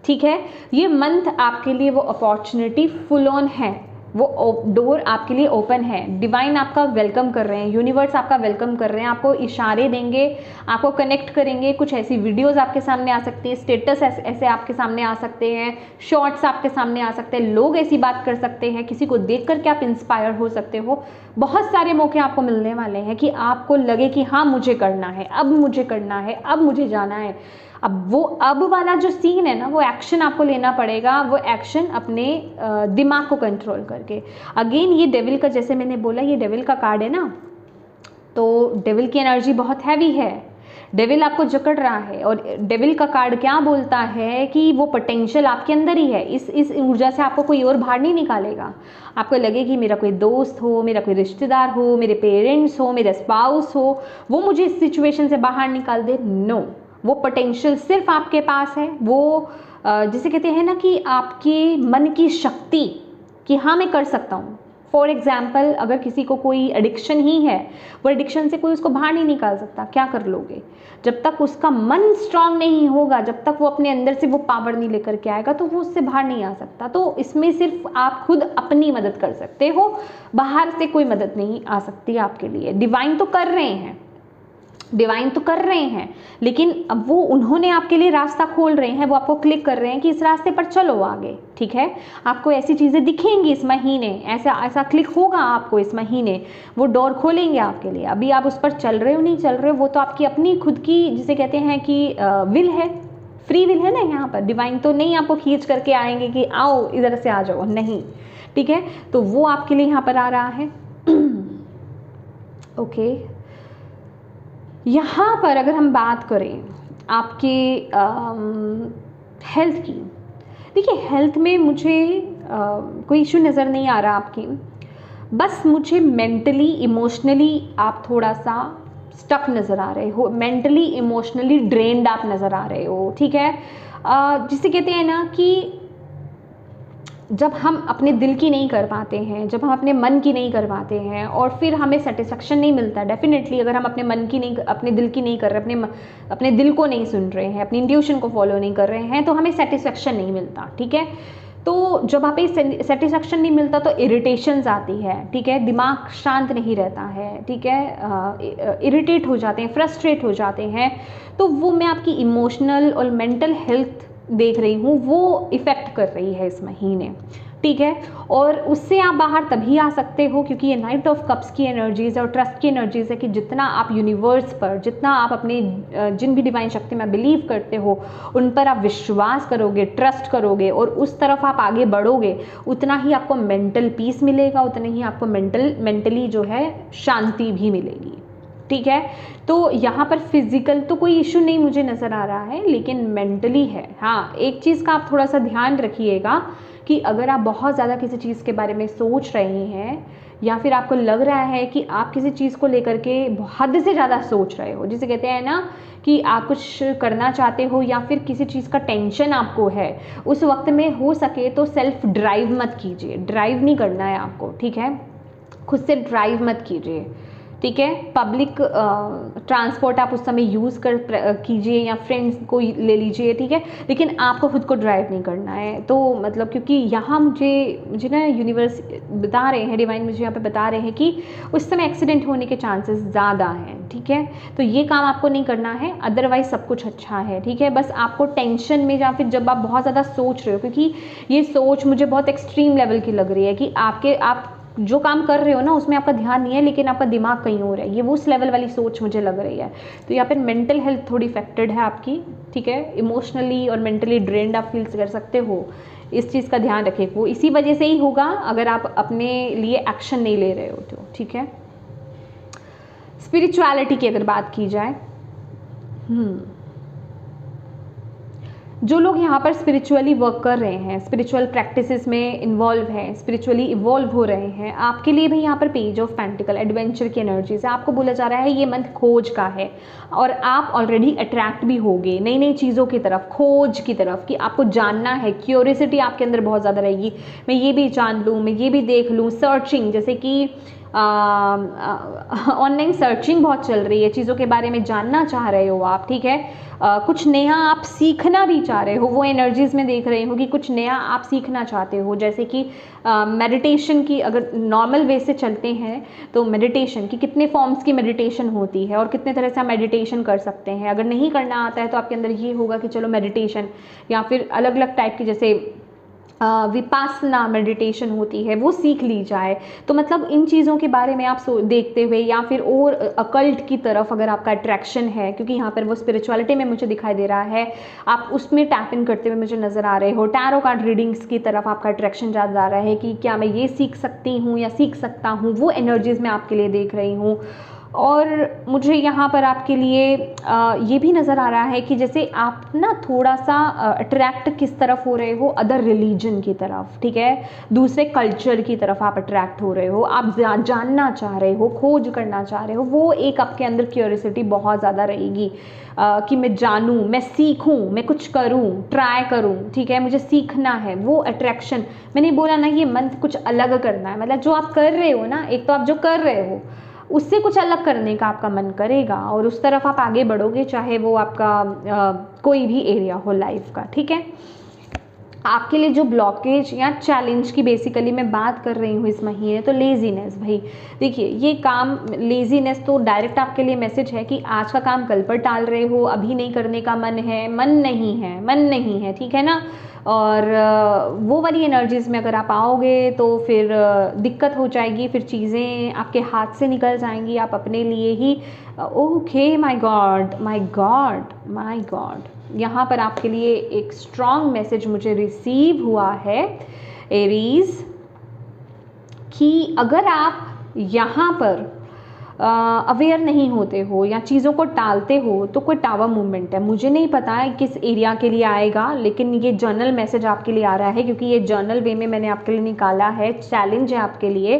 ठीक है। ये मंथ आपके लिए वो अपॉर्चुनिटी फुल ऑन है, वो डोर आपके लिए ओपन है। डिवाइन आपका वेलकम कर रहे हैं, यूनिवर्स आपका वेलकम कर रहे हैं, आपको इशारे देंगे, आपको कनेक्ट करेंगे। कुछ ऐसी वीडियोस आपके सामने आ सकती है, स्टेटस ऐसे आपके सामने आ सकते हैं, शॉर्ट्स आपके सामने आ सकते हैं, लोग ऐसी बात कर सकते हैं, किसी को देख करके आप इंस्पायर हो सकते हो। बहुत सारे मौके आपको मिलने वाले हैं कि आपको लगे कि हाँ मुझे करना है, अब मुझे करना है, अब मुझे जाना है। अब वो अब वाला जो सीन है ना, वो एक्शन आपको लेना पड़ेगा, वो एक्शन अपने दिमाग को कंट्रोल करके। अगेन ये डेविल का, जैसे मैंने बोला, ये डेविल का कार्ड है ना, तो डेविल की एनर्जी बहुत हैवी है, डेविल आपको जकड़ रहा है। और डेविल का कार्ड क्या बोलता है कि वो पोटेंशियल आपके अंदर ही है, इस ऊर्जा से आपको कोई और बाहर नहीं निकालेगा। आपको लगे कि मेरा कोई दोस्त हो, मेरा कोई रिश्तेदार हो, मेरे पेरेंट्स हो, मेरे स्पाउस हो, वो मुझे इस सिचुएशन से बाहर निकाल दे, नो। वो पोटेंशियल सिर्फ आपके पास है। वो जिसे कहते हैं ना कि आपके मन की शक्ति कि हाँ मैं कर सकता हूँ। फॉर एग्जाम्पल, अगर किसी को कोई एडिक्शन ही है, वो एडिक्शन से कोई उसको बाहर नहीं निकाल सकता, क्या कर लोगे? जब तक उसका मन स्ट्रांग नहीं होगा, जब तक वो अपने अंदर से वो पावर नहीं लेकर के आएगा, तो वो उससे बाहर नहीं आ सकता। तो इसमें सिर्फ आप खुद अपनी मदद कर सकते हो, बाहर से कोई मदद नहीं आ सकती आपके लिए। डिवाइन तो कर रहे हैं, डिवाइन तो कर रहे हैं, लेकिन अब वो उन्होंने आपके लिए रास्ता खोल रहे हैं, वो आपको क्लिक कर रहे हैं कि इस रास्ते पर चलो आगे, ठीक है। आपको ऐसी चीज़ें दिखेंगी इस महीने, ऐसा ऐसा क्लिक होगा आपको इस महीने, वो डोर खोलेंगे आपके लिए। अभी आप उस पर चल रहे हो नहीं चल रहे हो, वो तो आपकी अपनी खुद की, जिसे कहते हैं कि विल है, फ्री विल है ना। यहाँ पर डिवाइन तो नहीं आपको खींच करके आएंगे कि आओ इधर से आ जाओ, नहीं, ठीक है। तो वो आपके लिए यहाँ पर आ रहा है। ओके, यहाँ पर अगर हम बात करें आपके हेल्थ की, देखिए हेल्थ में मुझे कोई इशू नज़र नहीं आ रहा आपकी, बस मुझे मेंटली इमोशनली आप थोड़ा सा स्टक नज़र आ रहे हो, मेंटली इमोशनली ड्रेन्ड आप नज़र आ रहे हो, ठीक है। जिसे कहते हैं ना कि जब हम अपने दिल की नहीं कर पाते हैं, जब हम अपने मन की नहीं कर पाते हैं और फिर हमें सेटिस्फेक्शन नहीं मिलता। डेफिनेटली अगर हम अपने मन की नहीं, अपने दिल की नहीं कर रहे, अपने दिल को नहीं सुन रहे हैं, अपनी इंट्यूशन को फॉलो नहीं कर रहे हैं, तो हमें सेटिस्फेक्शन नहीं मिलता, ठीक है। तो जब आप सेटिस्फेक्शन नहीं मिलता तो इरिटेशंस आती है, ठीक है, दिमाग शांत नहीं रहता है, ठीक है, इरिटेट हो जाते हैं, फ्रस्ट्रेट हो जाते हैं। तो वो मैं आपकी इमोशनल और मेंटल हेल्थ देख रही हूँ, वो इफ़ेक्ट कर रही है इस महीने, ठीक है। और उससे आप बाहर तभी आ सकते हो क्योंकि ये नाइट ऑफ कप्स की एनर्जीज़ और ट्रस्ट की एनर्जीज़ है कि जितना आप यूनिवर्स पर, जितना आप अपने जिन भी डिवाइन शक्ति में बिलीव करते हो उन पर आप विश्वास करोगे, ट्रस्ट करोगे और उस तरफ आप आगे बढ़ोगे, उतना ही आपको मेंटल पीस मिलेगा, उतने ही आपको मेंटली जो है शांति भी मिलेगी, ठीक है। तो यहाँ पर फिजिकल तो कोई इशू नहीं मुझे नज़र आ रहा है, लेकिन मेंटली है। हाँ, एक चीज़ का आप थोड़ा सा ध्यान रखिएगा कि अगर आप बहुत ज़्यादा किसी चीज़ के बारे में सोच रहे हैं या फिर आपको लग रहा है कि आप किसी चीज़ को लेकर के हद से ज़्यादा सोच रहे हो, जिसे कहते हैं ना कि आप कुछ करना चाहते हो या फिर किसी चीज़ का टेंशन आपको है, उस वक्त में हो सके तो सेल्फ ड्राइव मत कीजिए, ड्राइव नहीं करना है आपको, ठीक है। खुद से ड्राइव मत कीजिए, ठीक है। पब्लिक ट्रांसपोर्ट आप उस समय यूज़ कीजिए या फ्रेंड्स को ले लीजिए, ठीक है, लेकिन आपको खुद को ड्राइव नहीं करना है। तो मतलब क्योंकि यहाँ मुझे ना यूनिवर्स बता रहे हैं, डिवाइन मुझे यहाँ पे बता रहे हैं कि उस समय एक्सीडेंट होने के चांसेस ज़्यादा हैं, ठीक है। तो ये काम आपको नहीं करना है, अदरवाइज सब कुछ अच्छा है, ठीक है। बस आपको टेंशन में या फिर जब आप बहुत ज़्यादा सोच रहे हो, क्योंकि ये सोच मुझे बहुत एक्सट्रीम लेवल की लग रही है कि आप जो काम कर रहे हो ना उसमें आपका ध्यान नहीं है, लेकिन आपका दिमाग कहीं और है, ये वो उस लेवल वाली सोच मुझे लग रही है। तो यहाँ पर मेंटल हेल्थ थोड़ी इफेक्टेड है आपकी, ठीक है। इमोशनली और मेंटली ड्रेन्ड आप फील कर सकते हो, इस चीज़ का ध्यान रखें। वो इसी वजह से ही होगा अगर आप अपने लिए एक्शन नहीं ले रहे हो तो, ठीक है। स्पिरिचुअलिटी की अगर बात की जाए, जो लोग यहाँ पर स्पिरिचुअली वर्क कर रहे हैं, स्पिरिचुअल प्रैक्टिसेस में इन्वॉल्व हैं, स्पिरिचुअली इवॉल्व हो रहे हैं, आपके लिए भी यहाँ पर पेज ऑफ पेंटिकल एडवेंचर की एनर्जी से आपको बोला जा रहा है ये मंथ खोज का है और आप ऑलरेडी अट्रैक्ट भी होगे नई नई चीज़ों की तरफ, खोज की तरफ, कि आपको जानना है, क्यूरियोसिटी आपके अंदर बहुत ज़्यादा रहेगी, मैं ये भी जान लूँ, मैं ये भी देख लूँ, सर्चिंग, जैसे कि ऑनलाइन सर्चिंग बहुत चल रही है, चीज़ों के बारे में जानना चाह रहे हो आप, ठीक है। कुछ नया आप सीखना भी चाह रहे हो, वो एनर्जीज़ में देख रहे हो कि कुछ नया आप सीखना चाहते हो, जैसे कि मेडिटेशन की अगर नॉर्मल वे से चलते हैं तो मेडिटेशन की कितने फॉर्म्स की मेडिटेशन होती है और कितने तरह से आप मेडिटेशन कर सकते हैं। अगर नहीं करना आता है तो आपके अंदर ये होगा कि चलो मेडिटेशन या फिर अलग अलग टाइप की जैसे विपासना मेडिटेशन होती है वो सीख ली जाए। तो मतलब इन चीज़ों के बारे में आप देखते हुए या फिर और अकल्ट की तरफ अगर आपका अट्रैक्शन है, क्योंकि यहाँ पर वो स्पिरिचुअलिटी में मुझे दिखाई दे रहा है, आप उसमें टैप इन करते हुए मुझे नज़र आ रहे हो। टैरो कार्ड रीडिंग्स की तरफ आपका अट्रैक्शन ज़्यादा आ रहा है कि क्या मैं ये सीख सकती हूँ या सीख सकता हूँ, वो एनर्जीज़ मैं आपके लिए देख रही हूँ। और मुझे यहाँ पर आपके लिए ये भी नज़र आ रहा है कि जैसे आप ना थोड़ा सा अट्रैक्ट किस तरफ हो रहे हो, अदर रिलीजन की तरफ, ठीक है, दूसरे कल्चर की तरफ आप अट्रैक्ट हो रहे हो, आप जानना चाह रहे हो, खोज करना चाह रहे हो, वो एक आपके अंदर क्यूरियोसिटी बहुत ज़्यादा रहेगी कि मैं जानूँ, मैं सीखूँ, मैं कुछ करूँ, ट्राई करूँ, ठीक है, मुझे सीखना है, वो अट्रैक्शन। मैंने बोला ना ये मंथ कुछ अलग करना है, मतलब जो आप कर रहे हो ना, एक तो आप जो कर रहे हो उससे कुछ अलग करने का आपका मन करेगा और उस तरफ आप आगे बढ़ोगे, चाहे वो आपका कोई भी एरिया हो लाइफ का, ठीक है। आपके लिए जो ब्लॉकेज या चैलेंज की बेसिकली मैं बात कर रही हूँ इस महीने, तो लेज़ीनेस। भाई देखिए, ये काम लेज़ीनेस तो डायरेक्ट आपके लिए मैसेज है कि आज का काम कल पर टाल रहे हो, अभी नहीं करने का मन नहीं है, ठीक है ना। और वो वाली एनर्जीज़ में अगर आप आओगे तो फिर दिक्कत हो जाएगी, फिर चीज़ें आपके हाथ से निकल जाएंगी, आप अपने लिए ही ओके माय गॉड। यहाँ पर आपके लिए एक स्ट्रॉन्ग मैसेज मुझे रिसीव हुआ है एरीज, कि अगर आप यहाँ पर अवेयर नहीं होते हो या चीज़ों को टालते हो तो कोई टावर मूवमेंट है। मुझे नहीं पता है किस एरिया के लिए आएगा, लेकिन ये जर्नल मैसेज आपके लिए आ रहा है, क्योंकि ये जर्नल वे में मैंने आपके लिए निकाला है। चैलेंज है आपके लिए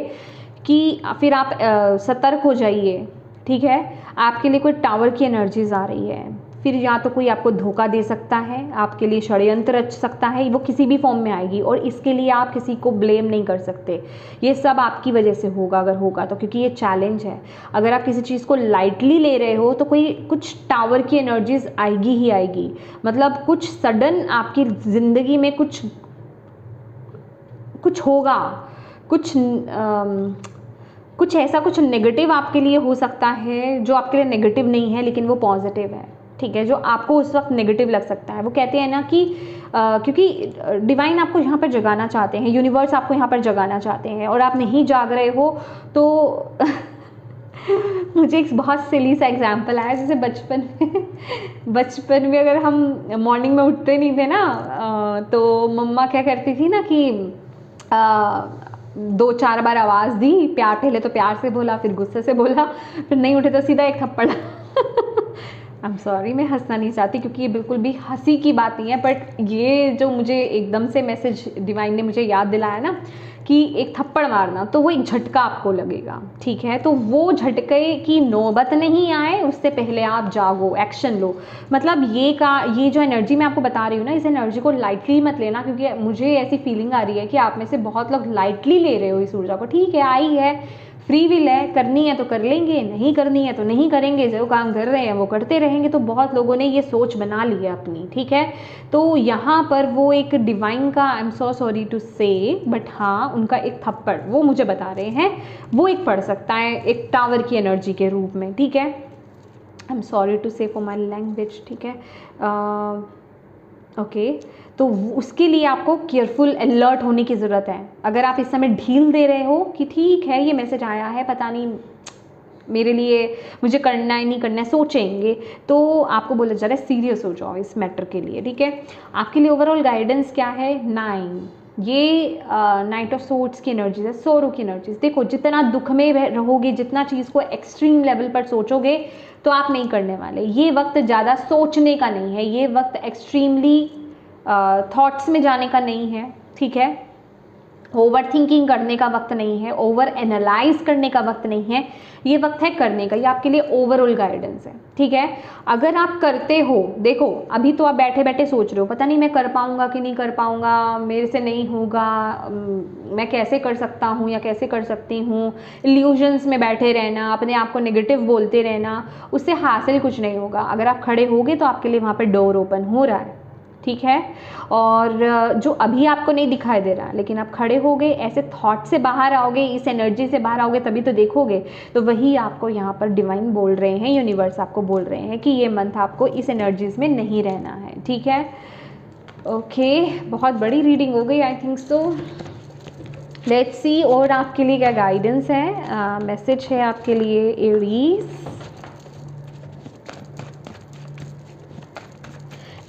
कि फिर आप सतर्क हो जाइए, ठीक है। आपके लिए कोई टावर की एनर्जीज आ रही है, फिर या तो कोई आपको धोखा दे सकता है, आपके लिए षड्यंत्र रच सकता है, वो किसी भी फॉर्म में आएगी और इसके लिए आप किसी को ब्लेम नहीं कर सकते। ये सब आपकी वजह से होगा अगर होगा तो, क्योंकि ये चैलेंज है। अगर आप किसी चीज़ को लाइटली ले रहे हो तो कोई कुछ टावर की एनर्जीज आएगी ही आएगी। मतलब कुछ सडन आपकी ज़िंदगी में कुछ होगा, कुछ ऐसा कुछ नेगेटिव आपके लिए हो सकता है जो आपके लिए नेगेटिव नहीं है लेकिन वो पॉजिटिव है, ठीक है, जो आपको उस वक्त नेगेटिव लग सकता है। वो कहते हैं ना कि क्योंकि डिवाइन आपको यहाँ पर जगाना चाहते हैं, यूनिवर्स आपको यहाँ पर जगाना चाहते हैं और आप नहीं जाग रहे हो तो मुझे एक बहुत सिली सा एग्जाम्पल आया, जैसे बचपन में अगर हम मॉर्निंग में उठते नहीं थे ना, तो मम्मा क्या करती थी ना कि 2-4 बार आवाज़ दी, प्यार, पहले तो प्यार से बोला, फिर गुस्से से बोला, फिर नहीं उठे तो सीधा एक थप्पड़। आई एम सॉरी, मैं हंसना नहीं चाहती क्योंकि ये बिल्कुल भी हंसी की बात नहीं है, बट ये जो मुझे एकदम से मैसेज डिवाइन ने मुझे याद दिलाया ना कि एक थप्पड़ मारना, तो वो एक झटका आपको लगेगा, ठीक है। तो वो झटके की नौबत नहीं आए उससे पहले आप जागो, एक्शन लो। मतलब ये जो एनर्जी मैं आपको बता रही हूँ ना, इस एनर्जी को लाइटली मत लेना, क्योंकि मुझे ऐसी फीलिंग आ रही है कि आप में से बहुत लोग लाइटली ले रहे हो इस ऊर्जा को। ठीक है, आई है, फ्री विल है, करनी है तो कर लेंगे, नहीं करनी है तो नहीं करेंगे, जो काम कर रहे हैं वो करते रहेंगे। तो बहुत लोगों ने ये सोच बना ली है अपनी, ठीक है। तो यहाँ पर वो एक डिवाइन का, I am so sorry to say, but हाँ, उनका एक थप्पड़ वो मुझे बता रहे हैं, वो एक पड़ सकता है एक टावर की एनर्जी के रूप में, ठीक है। आई एम सॉरी टू से फॉर माई लैंग्वेज, ठीक है। ओके, तो उसके लिए आपको केयरफुल अलर्ट होने की ज़रूरत है। अगर आप इस समय ढील दे रहे हो कि ठीक है ये मैसेज आया है, पता नहीं मेरे लिए, मुझे करना है नहीं करना है, सोचेंगे, तो आपको बोला जा रहा है सीरियस हो जाओ इस मैटर के लिए, ठीक है। आपके लिए ओवरऑल गाइडेंस क्या है? 9, ये नाइट ऑफ सोर्ड्स की एनर्जीज है, सोरो की एनर्जीज। देखो, जितना दुख में रहोगे, जितना चीज़ को एक्सट्रीम लेवल पर सोचोगे तो आप नहीं करने वाले। ये वक्त ज़्यादा सोचने का नहीं है, ये वक्त एक्सट्रीमली थॉट्स में जाने का नहीं है, ठीक है। ओवर थिंकिंग करने का वक्त नहीं है, ओवर एनालाइज करने का वक्त नहीं है, ये वक्त है करने का। ये आपके लिए ओवरऑल गाइडेंस है, ठीक है। अगर आप करते हो, देखो अभी तो आप बैठे बैठे सोच रहे हो पता नहीं मैं कर पाऊंगा कि नहीं कर पाऊंगा, मेरे से नहीं होगा, मैं कैसे कर सकता हूँ या कैसे कर सकती हूँ, इल्यूजन्स में बैठे रहना, अपने आप को नेगेटिव बोलते रहना, उससे हासिल कुछ नहीं होगा। अगर आप खड़े होगे तो आपके लिए वहाँ पर डोर ओपन हो रहा है, ठीक है। और जो अभी आपको नहीं दिखाई दे रहा, लेकिन आप खड़े होगे, ऐसे थॉट से बाहर आओगे, इस एनर्जी से बाहर आओगे, तभी तो देखोगे। तो वही आपको यहाँ पर डिवाइन बोल रहे हैं, यूनिवर्स आपको बोल रहे हैं कि ये मंथ आपको इस एनर्जीज में नहीं रहना है, ठीक है। ओके, बहुत बड़ी रीडिंग हो गई I think so. Let's see और आपके लिए क्या गाइडेंस है, मैसेज है आपके लिए एरीज।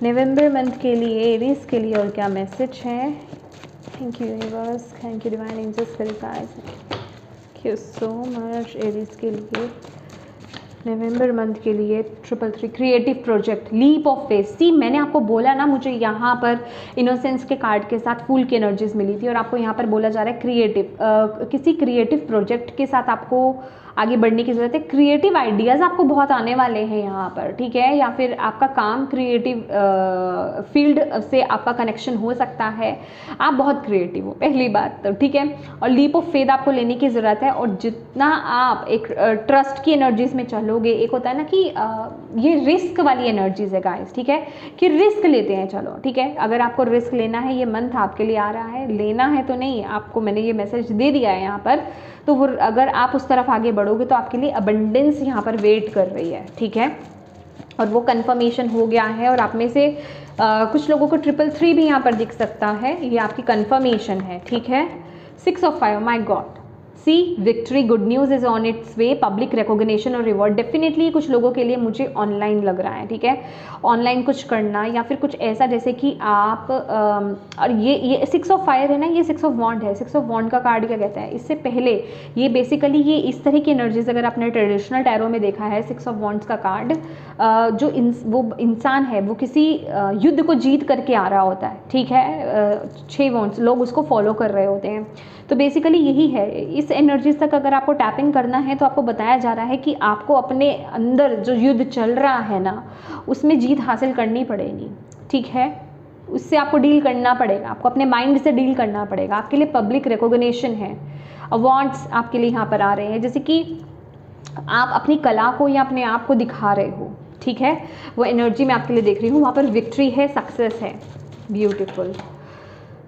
नवंबर मंथ के लिए एरीज के लिए और क्या मैसेज है? Thank you universe, thank you divine angels, spirit guides, thank you so much. Aries के लिए नवंबर मंथ के लिए 333 creative project, leap of faith. See, मैंने आपको बोला ना, मुझे यहाँ पर इनोसेंस के कार्ड के साथ फूल की एनर्जीज मिली थी और आपको यहाँ पर बोला जा रहा है क्रिएटिव, किसी क्रिएटिव प्रोजेक्ट के साथ आपको आगे बढ़ने की ज़रूरत है। क्रिएटिव आइडियाज़ आपको बहुत आने वाले हैं यहाँ पर, ठीक है, या फिर आपका काम क्रिएटिव फील्ड से आपका कनेक्शन हो सकता है। आप बहुत क्रिएटिव हो, पहली बात तो, ठीक है। और लीप ऑफ फेथ आपको लेने की ज़रूरत है, और जितना आप एक ट्रस्ट की एनर्जीज में चलोगे, एक होता है ना कि ये रिस्क वाली एनर्जीज है गाइस, ठीक है, कि रिस्क लेते हैं, चलो ठीक है। अगर आपको रिस्क लेना है, ये मंथ आपके लिए आ रहा है, लेना है तो नहीं, आपको मैंने ये मैसेज दे दिया है यहाँ पर, तो वो अगर आप उस तरफ आगे बढ़ोगे तो आपके लिए अबंडेंस यहाँ पर वेट कर रही है, ठीक है। और वो कंफर्मेशन हो गया है, और आप में से कुछ लोगों को 333 भी यहाँ पर दिख सकता है, ये आपकी कंफर्मेशन है, ठीक है। 6 of five, my god, see victory, good news is on its way, public recognition और रिवॉर्ड। डेफिनेटली कुछ लोगों के लिए मुझे ऑनलाइन लग रहा है, ठीक है, ऑनलाइन कुछ करना या फिर कुछ ऐसा जैसे कि आप और ये 6 ऑफ फायर है ना, ये 6 ऑफ वॉन्ड है। 6 ऑफ वॉन्ड का कार्ड क्या कहता है, इससे पहले ये बेसिकली ये इस तरह की एनर्जीज अगर आपने ट्रेडिशनल टैरो में देखा है, 6 ऑफ वॉन्ड्स का कार्ड, जो वो इंसान है वो किसी युद्ध को जीत करके आ रहा होता है, ठीक है। 6 वॉन्ड्स, लोग उसको फॉलो कर रहे होते हैं, तो बेसिकली यही है। इस एनर्जीज तक अगर आपको टैपिंग करना है तो आपको बताया जा रहा है कि आपको अपने अंदर जो युद्ध चल रहा है ना, उसमें जीत हासिल करनी पड़ेगी, ठीक है। उससे आपको डील करना पड़ेगा, आपको अपने माइंड से डील करना पड़ेगा। आपके लिए पब्लिक रिकॉग्निशन है, अवार्ड्स आपके लिए यहाँ पर आ रहे हैं, जैसे कि आप अपनी कला को या अपने आप को दिखा रहे हो, ठीक है, वो एनर्जी मैं आपके लिए देख रही हूँ। वहाँ पर विक्ट्री है, सक्सेस है, ब्यूटीफुल।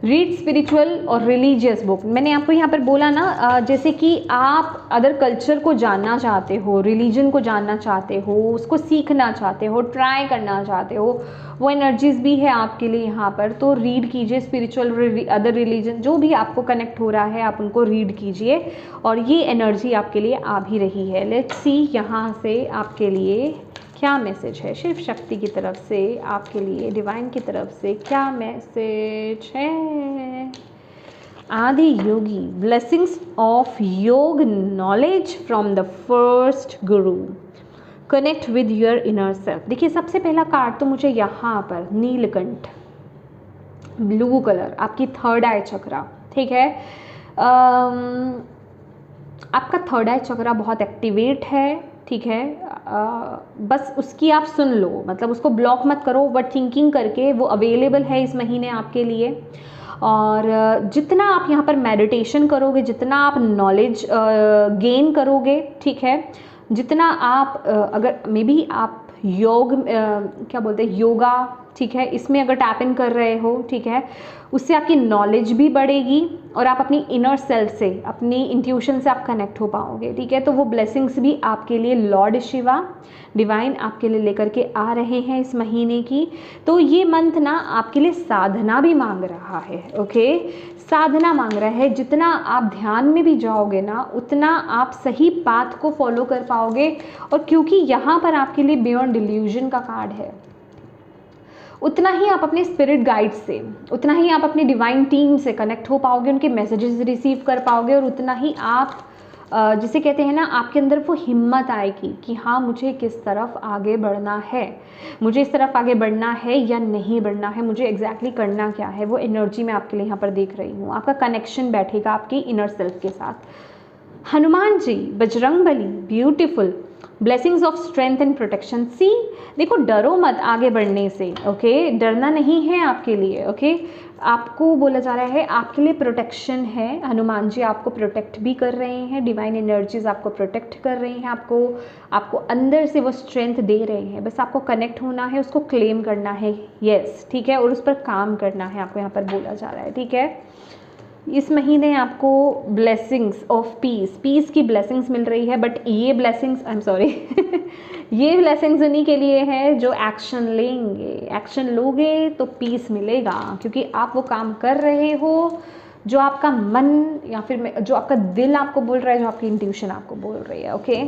रीड स्पिरिचुअल और रिलीजियस बुक, मैंने आपको यहाँ पर बोला ना, जैसे कि आप अदर कल्चर को जानना चाहते हो, रिलीजन को जानना चाहते हो, उसको सीखना चाहते हो, ट्राई करना चाहते हो, वो एनर्जीज भी है आपके लिए यहाँ पर। तो रीड कीजिए, स्पिरिचुअल, अदर रिलीजन जो भी आपको कनेक्ट हो रहा है आप उनको रीड कीजिए, और ये एनर्जी आपके लिए आ भी रही है। लेट्स सी यहाँ से आपके लिए क्या मैसेज है शिव शक्ति की तरफ से, आपके लिए डिवाइन की तरफ से क्या मैसेज है। आदि योगी, ब्लेसिंग्स ऑफ योग knowledge from the first Guru, connect with your inner self. देखिए सबसे पहला कार्ड तो मुझे यहाँ पर नीलकंठ, ब्लू कलर, आपकी थर्ड आई चक्रा, ठीक है। आपका थर्ड आई चक्रा बहुत एक्टिवेट है, ठीक है। बस उसकी आप सुन लो, मतलब उसको ब्लॉक मत करो, बट थिंकिंग करके वो अवेलेबल है इस महीने आपके लिए। और जितना आप यहाँ पर मेडिटेशन करोगे, जितना आप नॉलेज गेन करोगे, ठीक है, जितना आप अगर मे बी आप योग क्या बोलते हैं, योगा, ठीक है, इसमें अगर टैप इन कर रहे हो, ठीक है, उससे आपकी नॉलेज भी बढ़ेगी और आप अपनी इनर सेल्फ से, अपनी इंट्यूशन से आप कनेक्ट हो पाओगे, ठीक है। तो वो ब्लेसिंग्स भी आपके लिए लॉर्ड शिवा डिवाइन आपके लिए लेकर के आ रहे हैं इस महीने की। तो ये मंथ ना आपके लिए साधना भी मांग रहा है, ओके, साधना मांग रहा है। जितना आप ध्यान में भी जाओगे ना, उतना आप सही पाथ को फॉलो कर पाओगे। और क्योंकि यहाँ पर आपके लिए बियॉन्ड डिल्यूजन का कार्ड है, उतना ही आप अपने स्पिरिट गाइड से, उतना ही आप अपनी डिवाइन टीम से कनेक्ट हो पाओगे, उनके मैसेजेस रिसीव कर पाओगे, और उतना ही आप जिसे कहते हैं ना, आपके अंदर वो हिम्मत आएगी कि हाँ मुझे किस तरफ आगे बढ़ना है, मुझे इस तरफ आगे बढ़ना है या नहीं बढ़ना है, मुझे एग्जैक्टली करना क्या है। वो एनर्जी मैं आपके लिए यहाँ पर देख रही हूँ। आपका कनेक्शन बैठेगा आपकी इनर सेल्फ के साथ। Hanuman ji, Bajrangbali, beautiful, blessings of strength and protection. See देखो, डरो मत आगे बढ़ने से, ओके, डरना नहीं है आपके लिए, ओके। आपको बोला जा रहा है आपके लिए प्रोटेक्शन है। हनुमान जी आपको प्रोटेक्ट भी कर रहे हैं, डिवाइन एनर्जीज आपको प्रोटेक्ट कर रही हैं, आपको अंदर से वो स्ट्रेंथ दे रहे हैं। बस आपको कनेक्ट होना है, उसको क्लेम करना है, यस, ठीक है, और उस पर काम करना है, आपको यहाँ पर बोला जा रहा है, ठीक है। इस महीने आपको ब्लेसिंग्स ऑफ पीस की ब्लेसिंग्स मिल रही है, बट ये ब्लेसिंग्स, आई एम सॉरी ये ब्लेसिंग्स उन्हीं के लिए है जो एक्शन लेंगे। एक्शन लोगे तो पीस मिलेगा, क्योंकि आप वो काम कर रहे हो जो आपका मन या फिर जो आपका दिल आपको बोल रहा है, जो आपकी इंट्यूशन आपको बोल रही है, ओके।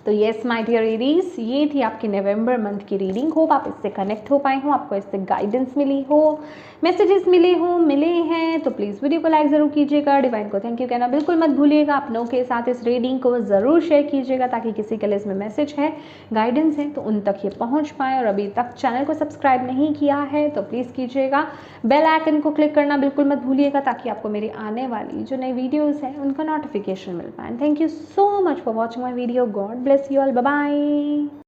तो तो येस माय डियर एरीज, ये थी आपकी नवंबर मंथ की रीडिंग। होप आप इससे कनेक्ट हो पाए हो, आपको इससे गाइडेंस मिली हो, मैसेजेस मिले हैं। तो प्लीज़ वीडियो को लाइक ज़रूर कीजिएगा, डिवाइन को थैंक यू कहना बिल्कुल मत भूलिएगा। अपनों के साथ इस रीडिंग को ज़रूर शेयर कीजिएगा ताकि किसी के लिए इसमें मैसेज है, गाइडेंस है तो उन तक ये पहुँच पाए। और अभी तक चैनल को सब्सक्राइब नहीं किया है तो प्लीज़ कीजिएगा, बेल आइकन को क्लिक करना बिल्कुल मत भूलिएगा ताकि आपको मेरी आने वाली जो नई वीडियोज़ हैं उनका नोटिफिकेशन मिल पाए। Thank you so much for watching my video. God bless you all, bye bye.